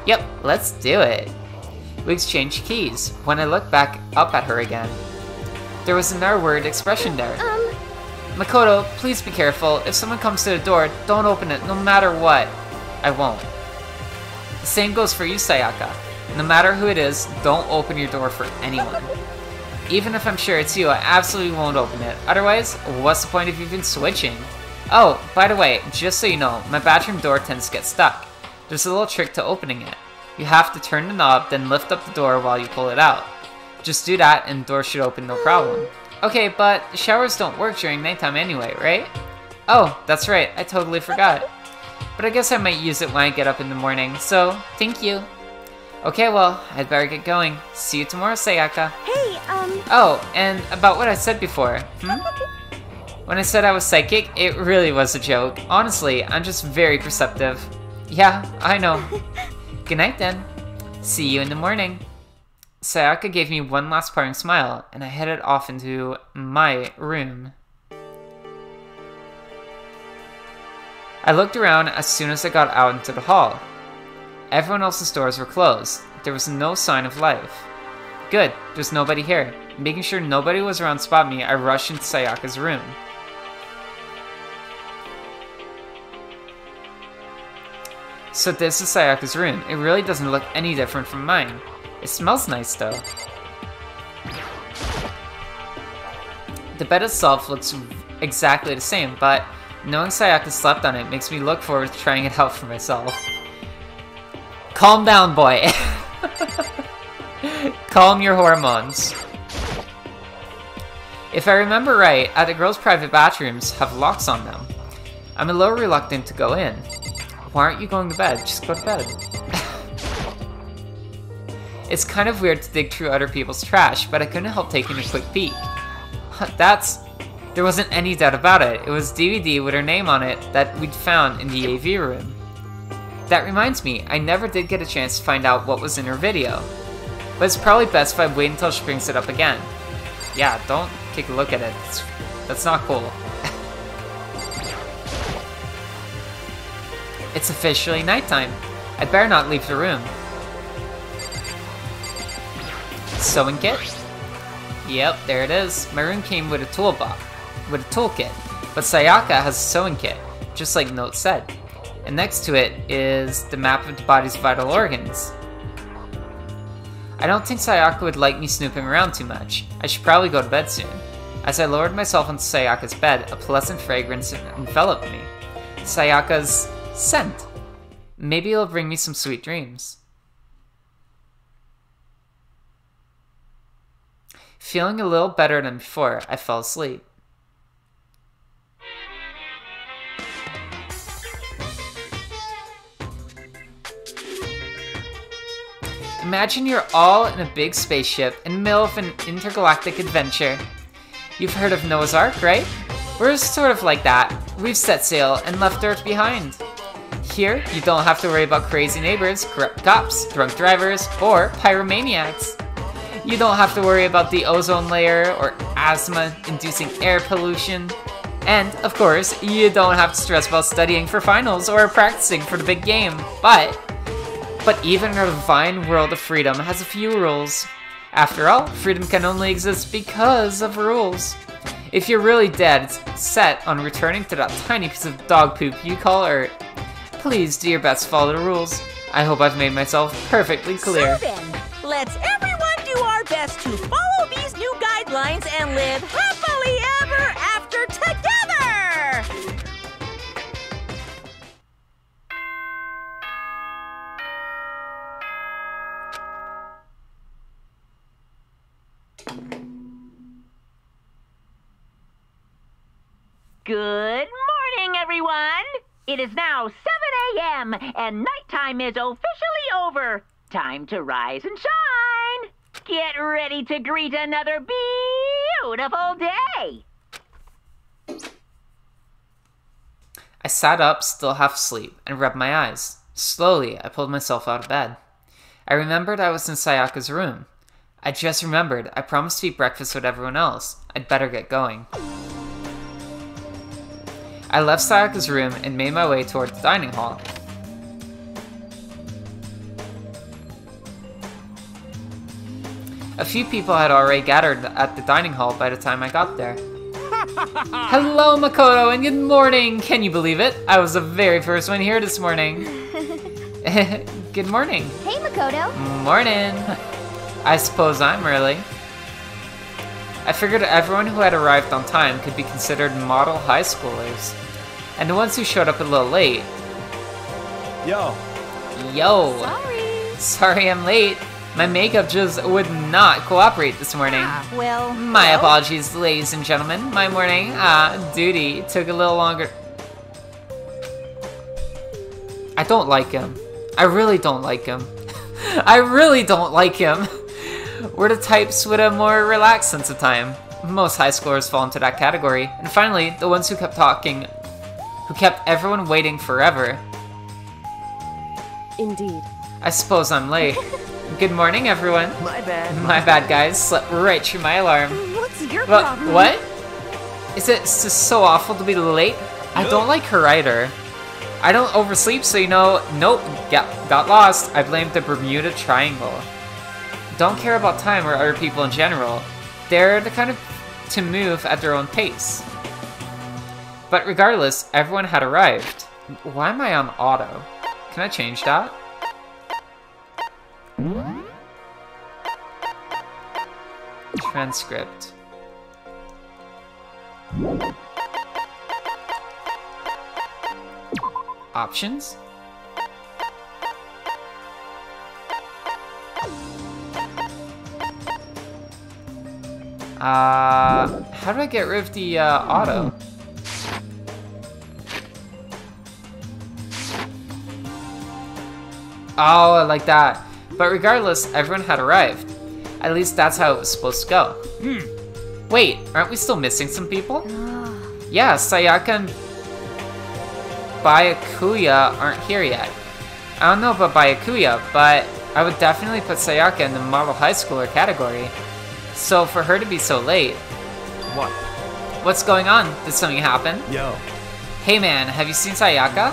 Yep, let's do it. We exchanged keys. When I looked back up at her again, there was another worried expression there. Makoto, please be careful. If someone comes to the door, don't open it, no matter what. I won't. The same goes for you, Sayaka. No matter who it is, don't open your door for anyone. Even if I'm sure it's you, I absolutely won't open it. Otherwise, what's the point of even switching? Oh, by the way, just so you know, my bathroom door tends to get stuck. There's a little trick to opening it. You have to turn the knob, then lift up the door while you pull it out. Just do that and the door should open no problem. Okay, but the showers don't work during nighttime anyway, right? Oh, that's right, I totally forgot. But I guess I might use it when I get up in the morning, so thank you. Okay, well, I'd better get going. See you tomorrow, Sayaka. Hey, Oh, and about what I said before, When I said I was psychic, it really was a joke. Honestly, I'm just very perceptive. Yeah, I know. Good night then. See you in the morning. Sayaka gave me one last parting smile, and I headed off into my room. I looked around as soon as I got out into the hall. Everyone else's doors were closed. There was no sign of life. Good, there's nobody here. Making sure nobody was around to spot me, I rushed into Sayaka's room. So this is Sayaka's room. It really doesn't look any different from mine. It smells nice though. The bed itself looks exactly the same, but knowing Sayaka slept on it makes me look forward to trying it out for myself. Calm down, boy. Calm your hormones. If I remember right, the girls' private bathrooms have locks on them. I'm a little reluctant to go in. Why aren't you going to bed? Just go to bed. It's kind of weird to dig through other people's trash, but I couldn't help taking a quick peek. There wasn't any doubt about it. It was DVD with her name on it that we'd found in the AV room. That reminds me, I never did get a chance to find out what was in her video. But it's probably best if I wait until she brings it up again. Yeah, don't take a look at it. That's not cool. It's officially nighttime. I'd better not leave the room. Sewing kit? Yep, there it is. My room came with a toolkit, but Sayaka has a sewing kit, just like the note said. And next to it is the map of the body's vital organs. I don't think Sayaka would like me snooping around too much. I should probably go to bed soon. As I lowered myself onto Sayaka's bed, a pleasant fragrance enveloped me. Sayaka's scent. Maybe it'll bring me some sweet dreams. Feeling a little better than before, I fell asleep. Imagine you're all in a big spaceship in the middle of an intergalactic adventure. You've heard of Noah's Ark, right? We're sort of like that. We've set sail and left Earth behind. Here, you don't have to worry about crazy neighbors, corrupt cops, drunk drivers, or pyromaniacs. You don't have to worry about the ozone layer or asthma-inducing air pollution. And, of course, you don't have to stress about studying for finals or practicing for the big game. But even our divine world of freedom has a few rules. After all, freedom can only exist because of rules. If you're really dead set on returning to that tiny piece of dog poop you call Earth, please do your best to follow the rules. I hope I've made myself perfectly clear. So then, let's everyone do our best to follow these new guidelines and live happily ever after together! Good morning, everyone! It is now 7 a.m. and nighttime is officially over. Time to rise and shine! Get ready to greet another beautiful day! I sat up, still half asleep, and rubbed my eyes. Slowly, I pulled myself out of bed. I remembered I was in Sayaka's room. I just remembered I promised to eat breakfast with everyone else. I'd better get going. I left Sayaka's room and made my way toward the dining hall. A few people had already gathered at the dining hall by the time I got there. Hello, Makoto, and good morning! Can you believe it? I was the very first one here this morning. Good morning. Hey, Makoto. Morning. I suppose I'm early. I figured everyone who had arrived on time could be considered model high schoolers. And the ones who showed up a little late... Yo. Sorry I'm late. My makeup just would not cooperate this morning. My apologies, ladies and gentlemen. My morning duty took a little longer. I don't like him. I really don't like him. I really don't like him. We're the types with a more relaxed sense of time. Most high schoolers fall into that category. And finally, the ones who kept talking, who kept everyone waiting forever. Indeed. I suppose I'm late. Good morning, everyone. My bad. My bad, guys. Slept right through my alarm. What's your problem? What? Is it just so awful to be late? I don't like her either. I don't oversleep, so you know, nope, got lost. I blamed the Bermuda Triangle. Don't care about time or other people in general. They're the kind of to move at their own pace. But regardless, everyone had arrived. Why am I on auto? Can I change that? transcript. Options? How do I get rid of the auto? Oh, like that. But regardless, everyone had arrived. At least that's how it was supposed to go. Wait, aren't we still missing some people? Yeah, Sayaka and Byakuya aren't here yet. I don't know about Byakuya, but I would definitely put Sayaka in the model high schooler category. So for her to be so late... What? What's going on? Did something happen? Yo. Hey man, have you seen Sayaka?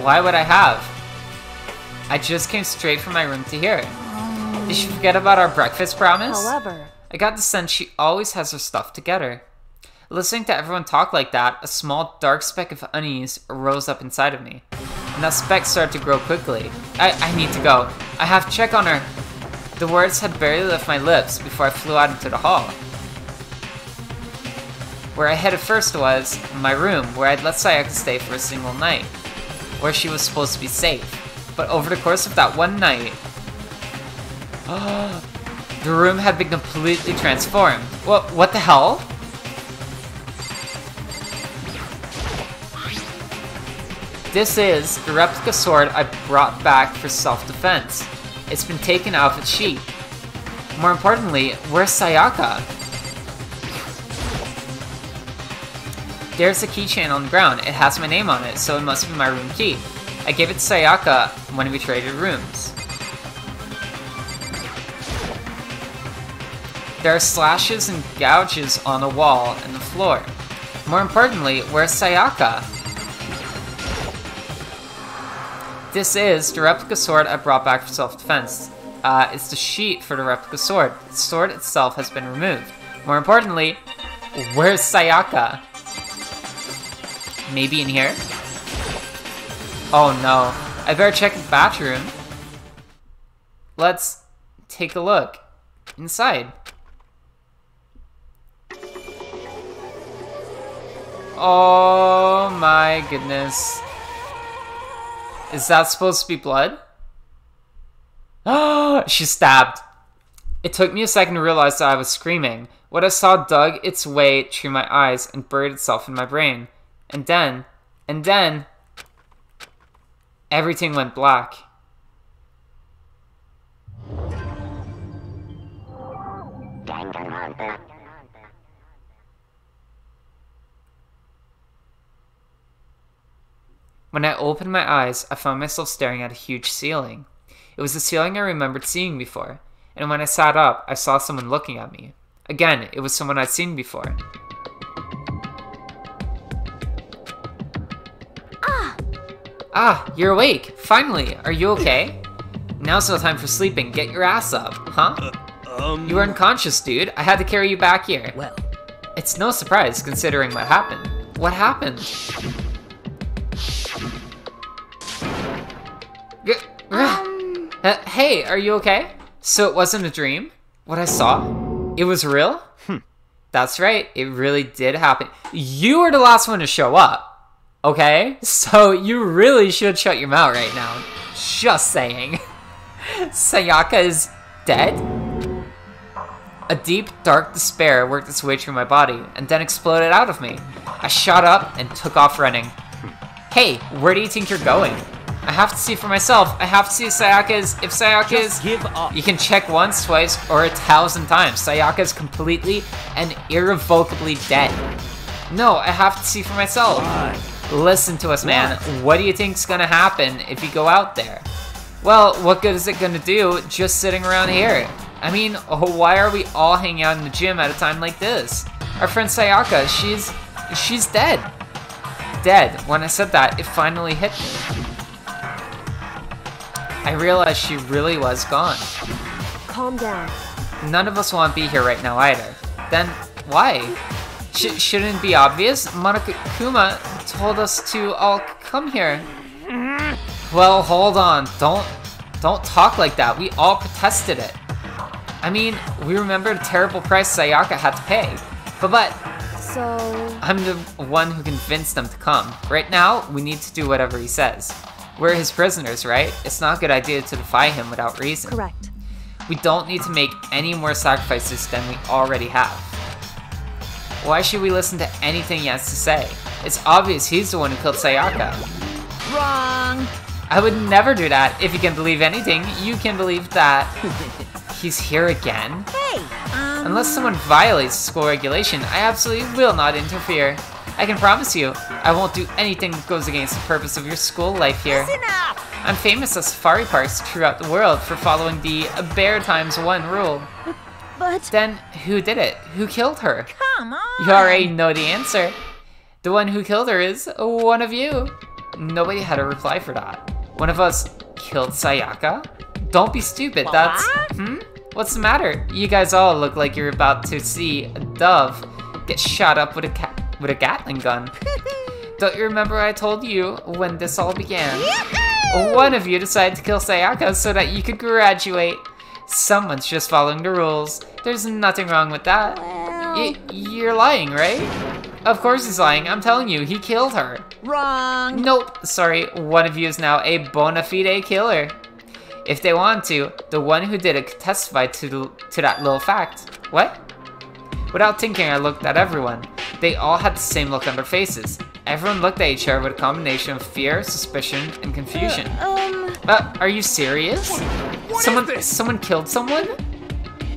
Why would I have? I just came straight from my room to hear it. Did she forget about our breakfast promise? However, I got the sense she always has her stuff together. Listening to everyone talk like that, a small dark speck of unease rose up inside of me. And that speck started to grow quickly. I need to go. I have to check on her. The words had barely left my lips before I flew out into the hall. Where I headed first was my room, where I'd let Sayaka stay for a single night. Where she was supposed to be safe. But over the course of that one night... the room had been completely transformed. What the hell? This is the replica sword I brought back for self-defense. It's been taken out of its sheath. More importantly, where's Sayaka? There's a keychain on the ground. It has my name on it, so it must be my room key. I gave it to Sayaka when we traded rooms. There are slashes and gouges on the wall and the floor. More importantly, where's Sayaka? This is the replica sword I brought back for self-defense. It's the sheath for the replica sword. The sword itself has been removed. More importantly, where's Sayaka? Maybe in here? Oh no. I better check the bathroom. Let's take a look inside. Oh my goodness. Is that supposed to be blood? Oh, she's stabbed. It took me a second to realize that I was screaming. What I saw dug its way through my eyes and buried itself in my brain. And then, everything went black. Danganronpa. When I opened my eyes, I found myself staring at a huge ceiling. It was the ceiling I remembered seeing before, and when I sat up, I saw someone looking at me. Again, it was someone I'd seen before. Ah, you're awake! Finally! Are you okay? Now's no time for sleeping. Get your ass up, huh? You were unconscious, dude. I had to carry you back here. Well, It's no surprise, considering what happened. What happened? Hey, are you okay? So it wasn't a dream? What I saw? It was real? That's right, it really did happen. You were the last one to show up, okay? So you really should shut your mouth right now. Just saying. Sayaka is dead? A deep, dark despair worked its way through my body and then exploded out of me. I shot up and took off running. Hey, where do you think you're going? I have to see for myself. I have to see if Sayaka is... If Sayaka is... Give up. You can check once, twice, or 1,000 times. Sayaka is completely and irrevocably dead. No, I have to see for myself. Why? Listen to us, man. What do you think's gonna happen if you go out there? Well, what good is it gonna do just sitting around here? I mean, why are we all hanging out in the gym at a time like this? Our friend Sayaka, she's dead. Dead. When I said that, it finally hit me. I realized she really was gone. Calm down. None of us want to be here right now either. Then, why? Shouldn't it be obvious? Monokuma told us to all come here. Well, hold on. Don't talk like that. We all protested it. I mean, we remember the terrible price Sayaka had to pay. But, So... I'm the one who convinced them to come. Right now, we need to do whatever he says. We're his prisoners, right? It's not a good idea to defy him without reason. Correct. We don't need to make any more sacrifices than we already have. Why should we listen to anything he has to say? It's obvious he's the one who killed Sayaka. Wrong. I would never do that. If you can believe anything, you can believe that. He's here again? Hey, Unless someone violates school regulation, I absolutely will not interfere. I can promise you, I won't do anything that goes against the purpose of your school life here. listen up. I'm famous at safari parks throughout the world for following the bear times one rule. But... Then, who did it? Who killed her? Come on. You already know the answer. The one who killed her is one of you. Nobody had a reply for that. One of us killed Sayaka? Don't be stupid, that's... What's the matter? You guys all look like you're about to see a dove get shot up with a Gatling gun. Don't you remember I told you when this all began? One of you decided to kill Sayaka so that you could graduate. Someone's just following the rules. There's nothing wrong with that. You're lying, right? Of course he's lying. I'm telling you, he killed her. Wrong. Nope, sorry. One of you is now a bona fide killer. If they want to, the one who did it could testify to that little fact. What? Without thinking, I looked at everyone. They all had the same look on their faces. Everyone looked at each other with a combination of fear, suspicion, and confusion. Are you serious? Someone killed someone?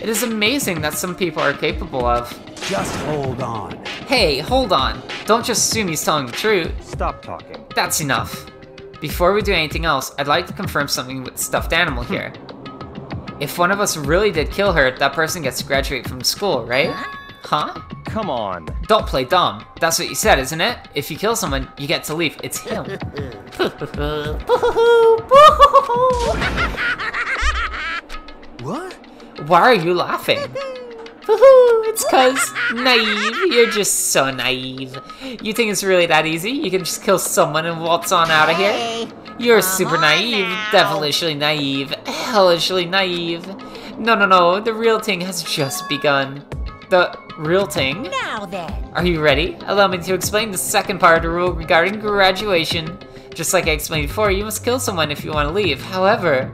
It is amazing that some people are capable of. Just hold on. Hey, hold on. Don't just assume he's telling the truth. Stop talking. That's enough. Before we do anything else, I'd like to confirm something with the stuffed animal here. If one of us really did kill her, that person gets to graduate from school, right? Huh? Come on. Don't play dumb. That's what you said, isn't it? If you kill someone, you get to leave. It's him. What? Why are you laughing? It's cause naive. You're just so naive. You think it's really that easy? You can just kill someone and waltz on out of here? You're super naive, devilishly naive, hellishly naive. No, the real thing has just begun. The real thing? Now then. Are you ready? Allow me to explain the second part of the rule regarding graduation. Just like I explained before, you must kill someone if you want to leave. However,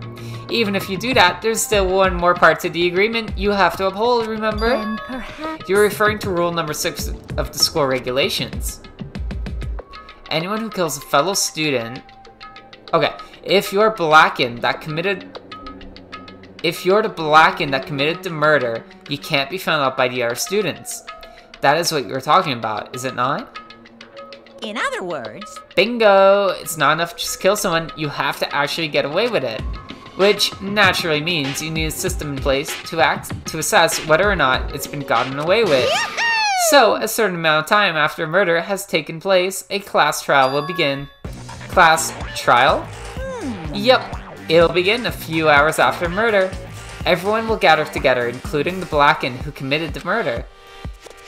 even if you do that, there's still one more part to the agreement you have to uphold, remember? Then perhaps... You're referring to rule number 6 of the school regulations. Anyone who kills a fellow student... Okay, if you're the blackened that committed the murder, you can't be found out by the other students. That is what you were talking about, is it not? In other words... Bingo! It's not enough to just kill someone, you have to actually get away with it. Which naturally means you need a system in place to assess whether or not it's been gotten away with. So, a certain amount of time after a murder has taken place, a class trial will begin. Class trial? Yep, it'll begin a few hours after murder. Everyone will gather together, including the blackened who committed the murder.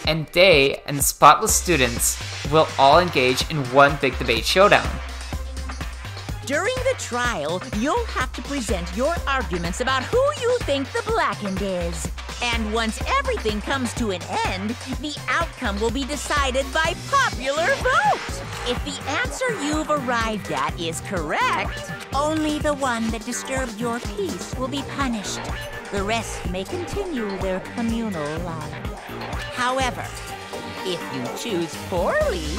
And they and the spotless students will all engage in one big debate showdown. During the trial, you'll have to present your arguments about who you think the blackened is. And once everything comes to an end, the outcome will be decided by popular vote. If the answer you've arrived at is correct, only the one that disturbed your peace will be punished. The rest may continue their communal life. However, if you choose poorly,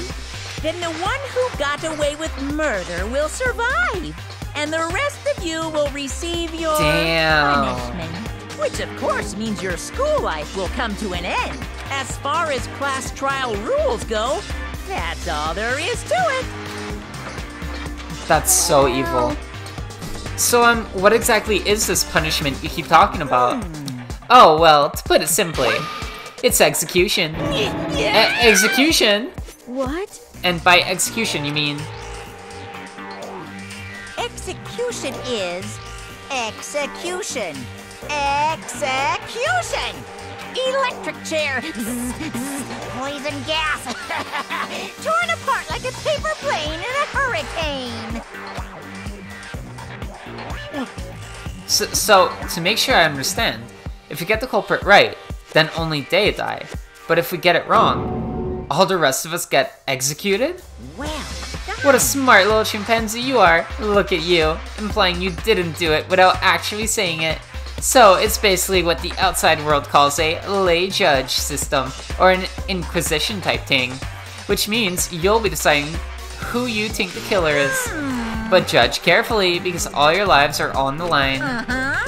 then the one who got away with murder will survive, and the rest of you will receive your punishment. Which of course means your school life will come to an end. As far as class trial rules go, that's all there is to it. That's so evil. So, what exactly is this punishment you keep talking about? Oh, well, to put it simply, it's execution. Execution? What? And by execution, you mean... Execution is execution. Execution! Electric chair. Poison gas. Torn apart like a paper plane in a hurricane. So, to make sure I understand, If we get the culprit right, then only they die. But if we get it wrong, all the rest of us get executed? Well What a smart little chimpanzee you are. Look at you, implying you didn't do it without actually saying it. So it's basically what the outside world calls a lay judge system, or an inquisition type thing, which means you'll be deciding who you think the killer is. But judge carefully, because all your lives are on the line.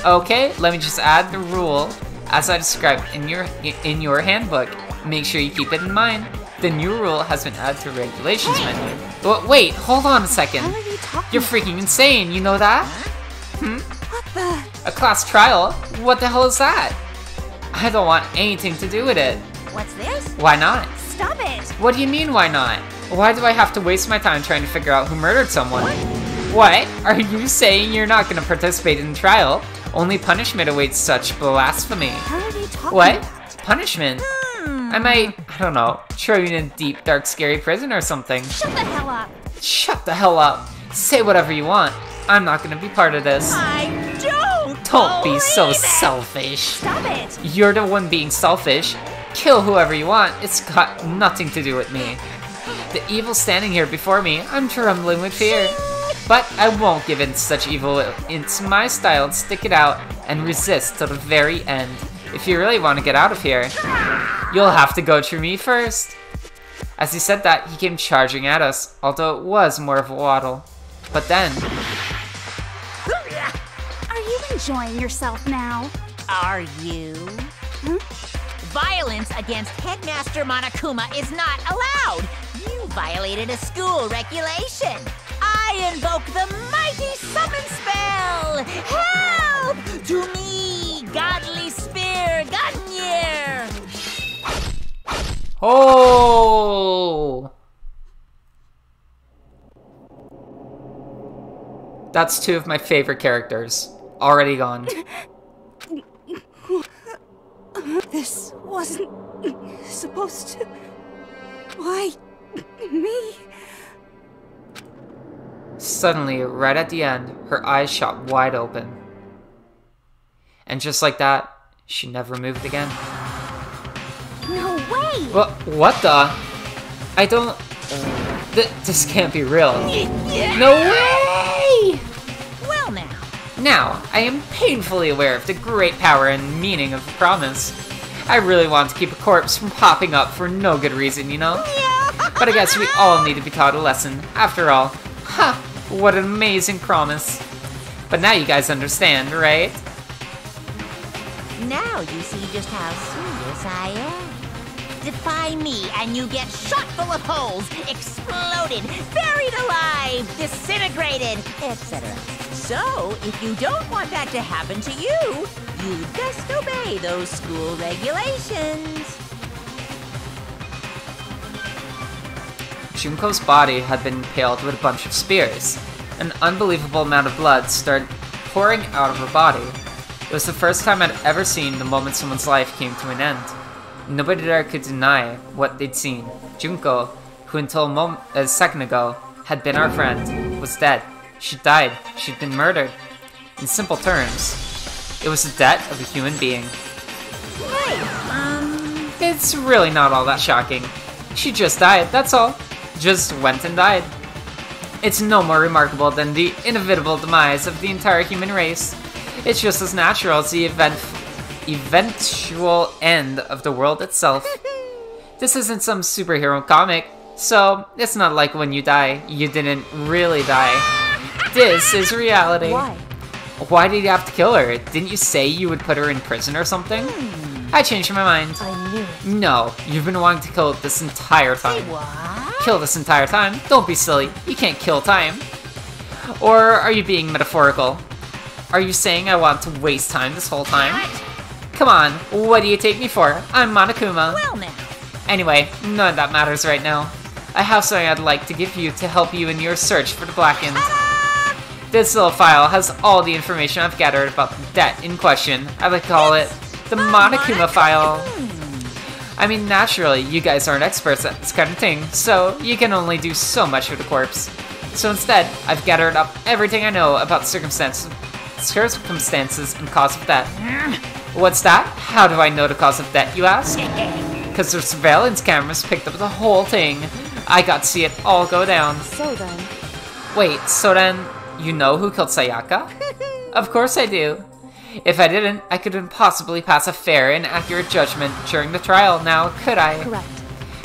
Okay, let me just add the rule as I described in your handbook. Make sure you keep it in mind. The new rule has been added to regulations menu. Wait, hold on a second. What are you talking You're freaking insane, you know that? What the? A class trial? What the hell is that? I don't want anything to do with it. What's this? Why not? Stop it! What do you mean, why not? Why do I have to waste my time trying to figure out who murdered someone? What? Are you saying you're not going to participate in the trial? Only punishment awaits such blasphemy. What are you talking What? about? Punishment? I might, I don't know, throw you in a deep, dark, scary prison or something. Shut the hell up! Shut the hell up. Say whatever you want. I'm not going to be part of this. I don't Don't be so believe it. selfish. Stop it! You're the one being selfish. Kill whoever you want. It's got nothing to do with me. The evil standing here before me, I'm trembling with fear. But I won't give in to such evil. It's my style to stick it out and resist till the very end. If you really want to get out of here, you'll have to go through me first. As he said that, he came charging at us, although it was more of a waddle. But then, Are you enjoying yourself now? Are you? Violence against Headmaster Monokuma is not allowed. You violated a school regulation. I invoke the mighty summon spell. Help! To me, godly spear, Gunyer. oh! That's two of my favorite characters. Already gone. This wasn't supposed to. Why me? Suddenly, right at the end, her eyes shot wide open. And just like that, she never moved again. No way! What the? I don't... this can't be real. No way! Well now. Now, I am painfully aware of the great power and meaning of the promise. I really want to keep a corpse from popping up for no good reason, you know? But I guess we all need to be taught a lesson, after all. Ha! What an amazing promise. But now you guys understand, right? Now you see just how serious I am. Defy me and you get shot full of holes, exploded, buried alive, disintegrated, etc. So, if you don't want that to happen to you, you'd best obey those school regulations. Junko's body had been impaled with a bunch of spears. An unbelievable amount of blood started pouring out of her body. It was the first time I'd ever seen the moment someone's life came to an end. Nobody there could deny what they'd seen. Junko, who until a second ago had been our friend, was dead. She died. She'd been murdered. In simple terms, it was the death of a human being. It's really not all that shocking. She just died, that's all. Just went and died. It's no more remarkable than the inevitable demise of the entire human race. It's just as natural as the eventual end of the world itself. This isn't some superhero comic, so it's not like when you die, you didn't really die. This is reality. Why? Why did you have to kill her? Didn't you say you would put her in prison or something? I changed my mind. I knew it. No, you've been wanting to kill this entire time. What? Kill this entire time? Don't be silly. You can't kill time. Or are you being metaphorical? Are you saying I want to waste time this whole time? Come on, what do you take me for? I'm Monokuma. Well now. Anyway, none of that matters right now. I have something I'd like to give you to help you in your search for the Blackened. This little file has all the information I've gathered about the debt in question. I like to call it the Monokuma file. I mean, naturally, you guys aren't experts at this kind of thing, so you can only do so much with a corpse. So instead, I've gathered up everything I know about circumstances and cause of death. What's that? How do I know the cause of death, you ask? Because the surveillance cameras picked up the whole thing. I got to see it all go down. So then... Wait, so then, you know who killed Sayaka? Of course I do. If I didn't, I couldn't possibly pass a fair and accurate judgment during the trial now, could I? Correct.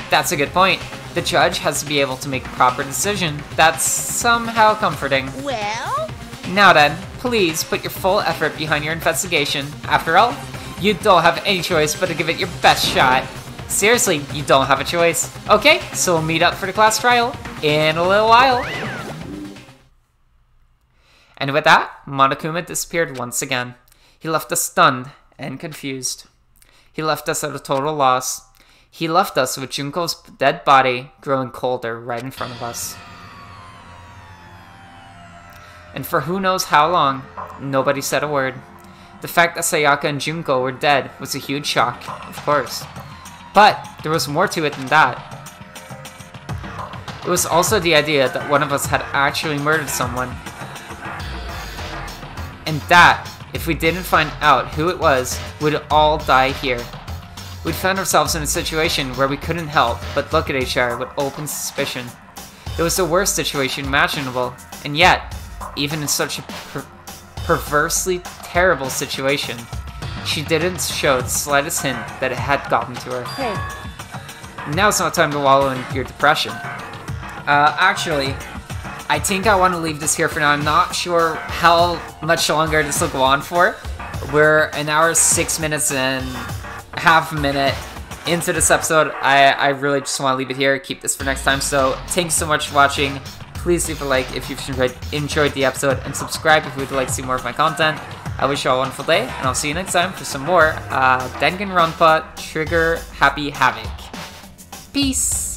That's a good point. The judge has to be able to make a proper decision. That's somehow comforting. Well? Now then, please put your full effort behind your investigation. After all, you don't have any choice but to give it your best shot. Seriously, you don't have a choice. Okay, so we'll meet up for the class trial in a little while. And with that, Monokuma disappeared once again. He left us stunned and confused. He left us at a total loss. He left us with Junko's dead body growing colder right in front of us. And for who knows how long, nobody said a word. The fact that Sayaka and Junko were dead was a huge shock, of course. But there was more to it than that. It was also the idea that one of us had actually murdered someone. And that, if we didn't find out who it was, we'd all die here. We'd found ourselves in a situation where we couldn't help but look at each other with open suspicion. It was the worst situation imaginable, and yet, even in such a perversely terrible situation, she didn't show the slightest hint that it had gotten to her. Hey. Now's not time to wallow in your depression. Actually, I think I want to leave this here for now. I'm not sure how much longer this will go on for. We're an hour, 6 minutes, and half a minute into this episode. I really just want to leave it here, keep this for next time. So thanks so much for watching. Please leave a like if you've enjoyed the episode, and subscribe if you would like to see more of my content. I wish you all a wonderful day, and I'll see you next time for some more Danganronpa Trigger Happy Havoc. Peace!